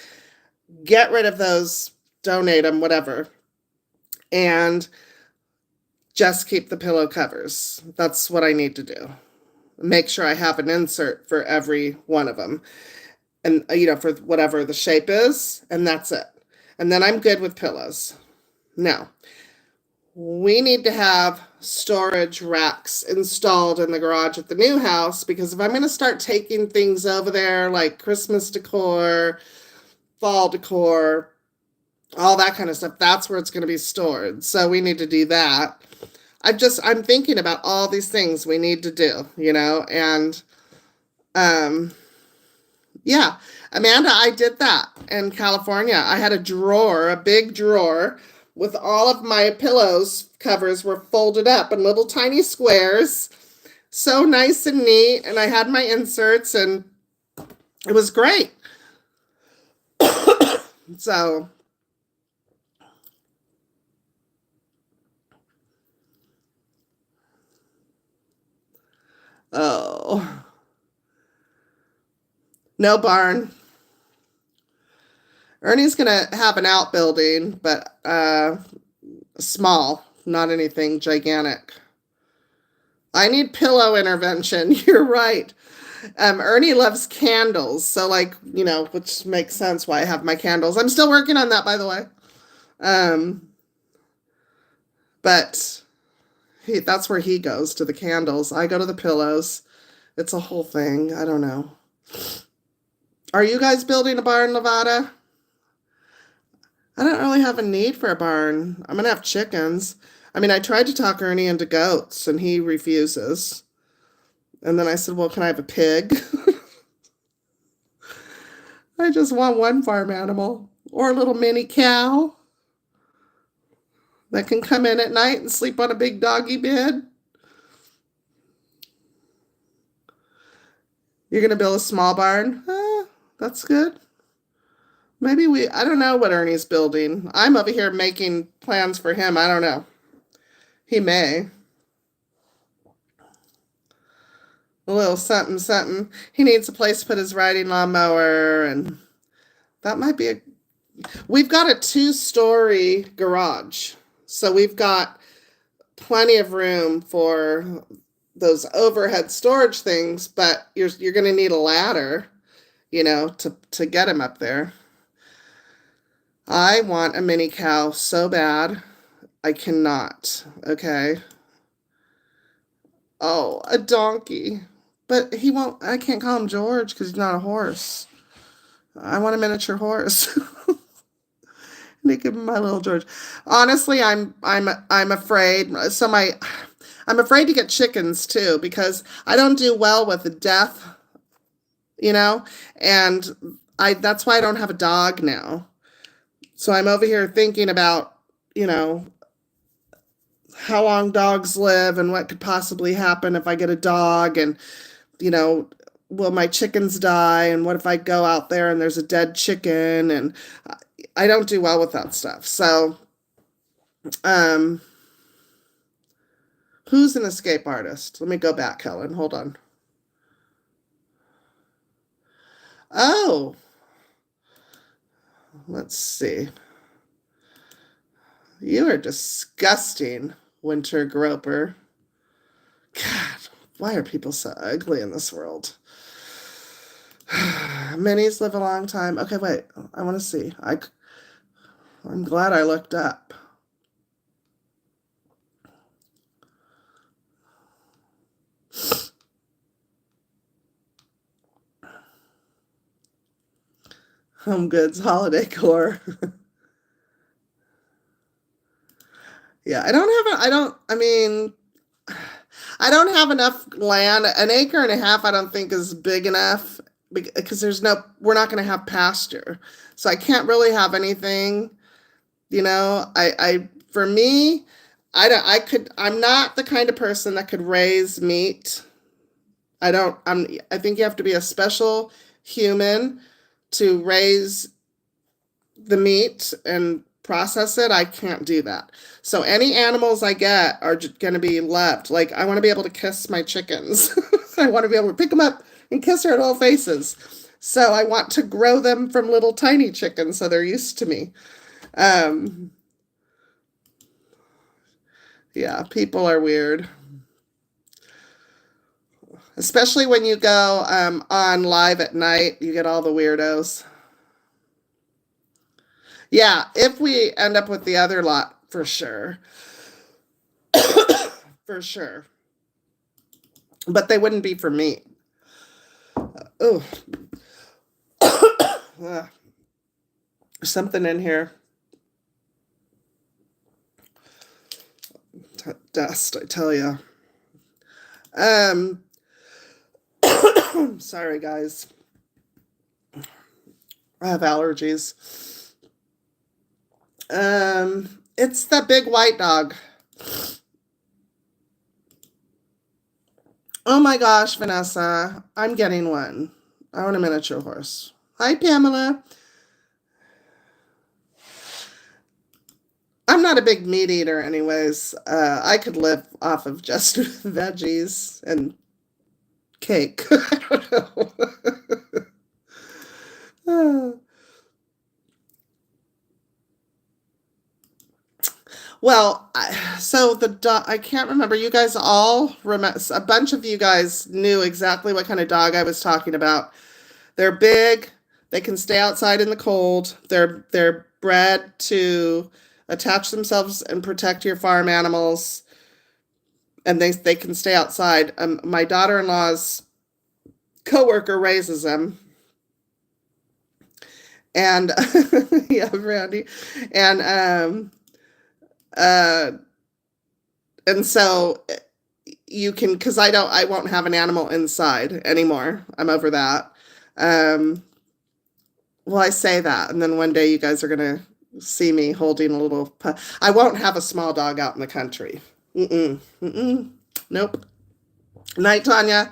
Get rid of those, donate them, whatever. And just keep the pillow covers. That's what I need to do. Make sure I have an insert for every one of them. And, for whatever the shape is, and that's it. And then I'm good with pillows. Now, we need to have storage racks installed in the garage at the new house, because if I'm going to start taking things over there like Christmas decor, fall decor, all that kind of stuff, that's where it's going to be stored. So we need to do that. I'm thinking about all these things we need to do, and yeah, Amanda, I did that in California. I had a big drawer with all of my pillows covers were folded up in little tiny squares. So nice and neat. And I had my inserts, and it was great. So, oh, no barn. Ernie's gonna have an outbuilding, but small, not anything gigantic. I need pillow intervention. You're right. Ernie loves candles, so like, which makes sense why I have my candles. I'm still working on that, by the way. But that's where he goes, to the candles. I go to the pillows. It's a whole thing. I don't know. Are you guys building a barn, Nevada? I don't really have a need for a barn. I'm gonna have chickens. I mean, I tried to talk Ernie into goats, and he refuses. And then I said, well, can I have a pig? I just want one farm animal. Or a little mini cow that can come in at night and sleep on a big doggy bed. You're going to build a small barn? That's good. Maybe I don't know what Ernie's building. I'm over here making plans for him. I don't know. He may. A little something, something. He needs a place to put his riding lawnmower, and that might be We've got a 2-story garage, so we've got plenty of room for those overhead storage things, but you're going to need a ladder, to get him up there. I want a mini cow so bad. I cannot. Okay. Oh, a donkey. But he won't, I can't call him George because he's not a horse. I want a miniature horse. They give him my little George. Honestly, I'm afraid. So I'm afraid to get chickens too, because I don't do well with the death, and that's why I don't have a dog now. So I'm over here thinking about, how long dogs live and what could possibly happen if I get a dog, and, will my chickens die? And what if I go out there and there's a dead chicken? And I don't do well with that stuff. So, who's an escape artist? Let me go back, Helen. Hold on. Oh, let's see. You are disgusting, Winter Groper. God, why are people so ugly in this world? Minis live a long time. Okay, wait. I want to see. I'm glad I looked up. Home Goods Holiday Core. Yeah, I don't have enough land. An acre and a half I don't think is big enough, because we're not going to have pasture. So I can't really have anything, for me, I'm not the kind of person that could raise meat. I think you have to be a special human to raise the meat and process it. I can't do that. So any animals I get are going to be left. Like, I want to be able to kiss my chickens. I want to be able to pick them up and kiss their little faces. So I want to grow them from little tiny chickens so they're used to me. Yeah, people are weird. Especially when you go on live at night, you get all the weirdos. Yeah, if we end up with the other lot, for sure. For sure. But they wouldn't be for me. Oh. There's something in here. Dust, I tell you. Sorry, guys. I have allergies. It's the big white dog. Oh my gosh, Vanessa, I'm getting one. I want a miniature horse. Hi, Pamela. I'm not a big meat eater anyways. I could live off of just veggies and cake. I don't know. Well, so the dog, I can't remember. You guys all remember, a bunch of you guys knew exactly what kind of dog I was talking about. They're big. They can stay outside in the cold. They're bred to attach themselves and protect your farm animals, and they can stay outside. My daughter-in-law's coworker raises them, and yeah, Randy, and uh, and so you can, because I won't have an animal inside anymore. I'm over that. Um, well, I say that, and then one day you guys are gonna see me holding a little. I won't have a small dog out in the country. Mm-mm, mm-mm, nope. Night, Tanya.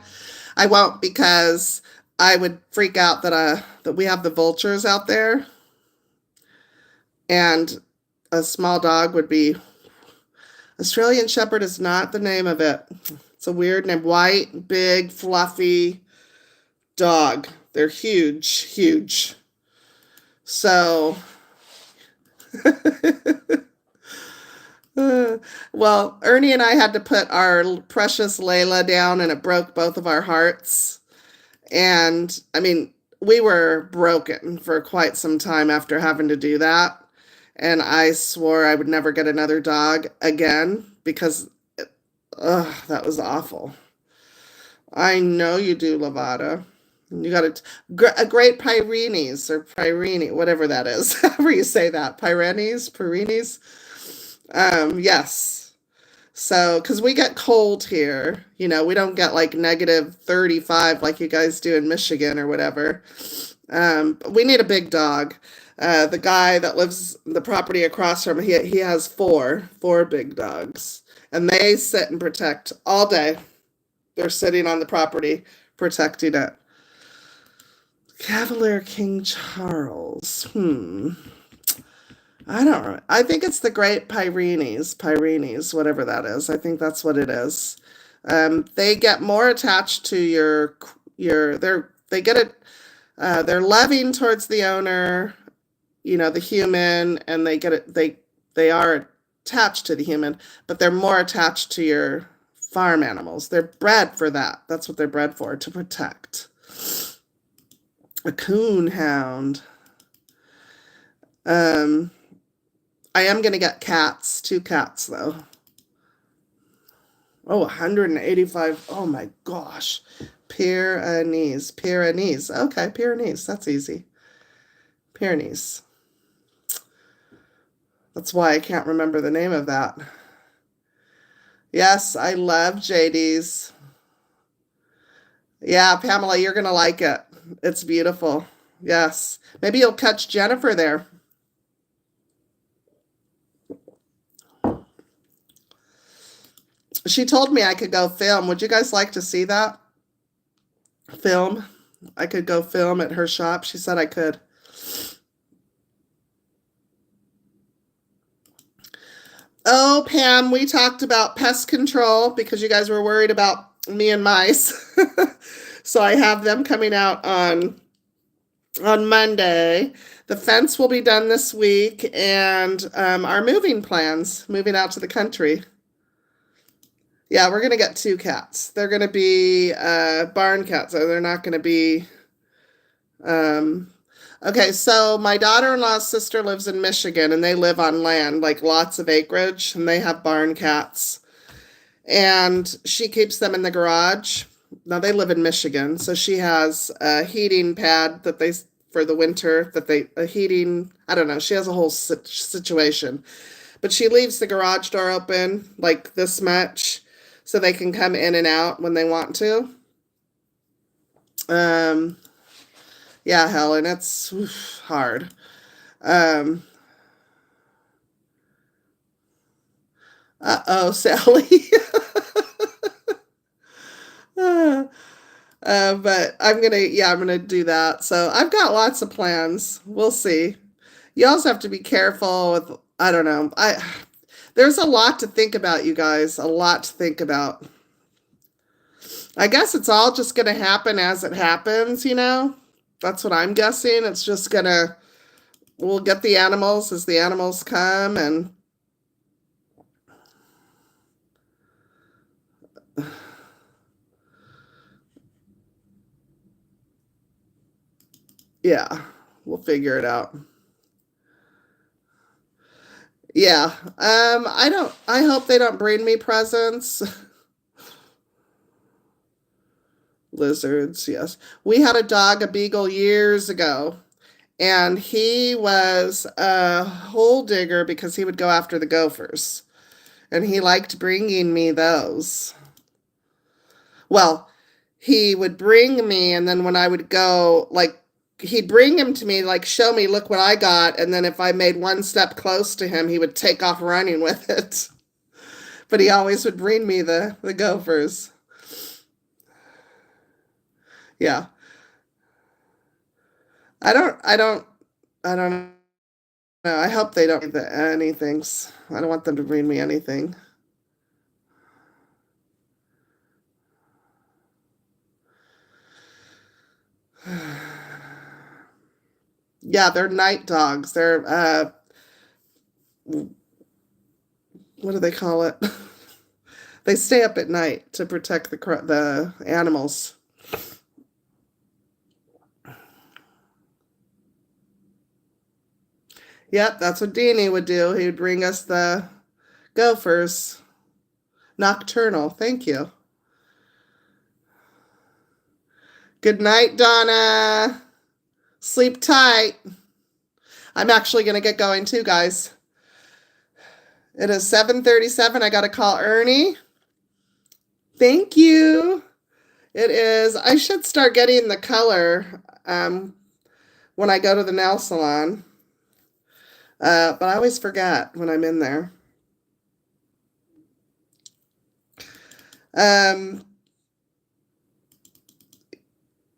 I won't, because I would freak out that we have the vultures out there, and a small dog would be. Australian Shepherd is not the name of it. It's a weird name. White, big, fluffy dog. They're huge, huge. So, well, Ernie and I had to put our precious Layla down, and it broke both of our hearts. And I mean, we were broken for quite some time after having to do that. And I swore I would never get another dog again because, that was awful. I know you do, Lavada. You got a great Pyrenees or Pyrene, whatever that is. However you say that. Pyrenees. Yes. So, because we get cold here, we don't get like -35 like you guys do in Michigan or whatever. But we need a big dog. The guy that lives the property across from he has four big dogs, and they sit and protect all day. They're sitting on the property protecting it. Cavalier King Charles. I don't know. I think it's the Great Pyrenees, whatever that is. I think that's what it is. They get more attached to they get it. They're loving towards the owner, the human, and they get it. They are attached to the human, but they're more attached to your farm animals. They're bred for that. That's what they're bred for, to protect. A coon hound. I am going to get cats, 2 cats though. Oh, 185. Oh my gosh. Pyrenees. Okay, Pyrenees. That's easy. Pyrenees. That's why I can't remember the name of that. Yes, I love JD's. Yeah, Pamela, you're going to like it. It's beautiful. Yes. Maybe you'll catch Jennifer there. She told me I could go film. Would you guys like to see that? Film? I could go film at her shop. She said I could. Oh, Pam, we talked about pest control because you guys were worried about me and mice. So I have them coming out on Monday. The fence will be done this week, and our moving out to the country. Yeah, we're going to get 2 cats. They're going to be barn cats, so they're not going to be... Okay, so my daughter-in-law's sister lives in Michigan, and they live on land, like lots of acreage, and they have barn cats. And she keeps them in the garage. Now, they live in Michigan, so she has a heating pad for the winter, I don't know, she has a whole situation. But she leaves the garage door open, like this much, so they can come in and out when they want to. Yeah, Helen, it's hard. Uh-oh, Sally. But I'm gonna do that. So I've got lots of plans. We'll see. You also have to be careful with, I don't know. There's a lot to think about, you guys. A lot to think about. I guess it's all just gonna happen as it happens, That's what I'm guessing. It's just we'll get the animals as the animals come, and Yeah, we'll figure it out. Yeah. I hope they don't bring me presents. Lizards, yes. We had a dog, a beagle, years ago, and he was a hole digger because he would go after the gophers, and he liked bringing me those. Well, he would bring me, and then when I would go, like, he'd bring him to me, like, show me, look what I got, and then if I made one step close to him, he would take off running with it. But he always would bring me the gophers. Yeah. I don't know. I hope they don't do anything. I don't want them to bring me anything. Yeah, they're night dogs. They're what do they call it? They stay up at night to protect the animals. Yep, that's what Deanie would do. He would bring us the gophers. Nocturnal. Thank you. Good night, Donna. Sleep tight. I'm actually going to get going too, guys. It is 7:37. I got to call Ernie. Thank you. It is. I should start getting the color when I go to the nail salon. But I always forget when I'm in there.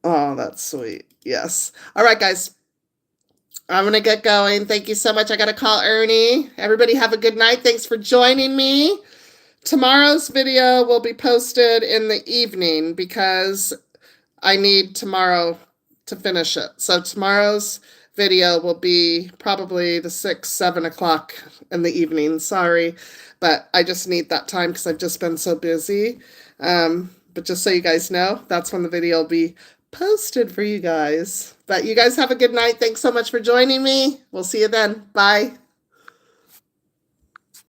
Oh, that's sweet. Yes. All right, guys. I'm going to get going. Thank you so much. I got to call Ernie. Everybody have a good night. Thanks for joining me. Tomorrow's video will be posted in the evening because I need tomorrow to finish it. So tomorrow's video will be probably the 6, 7 o'clock in the evening. Sorry, but I just need that time because I've just been so busy. But just so you guys know, that's when the video will be posted for you guys. But you guys have a good night. Thanks so much for joining me. We'll see you then. Bye.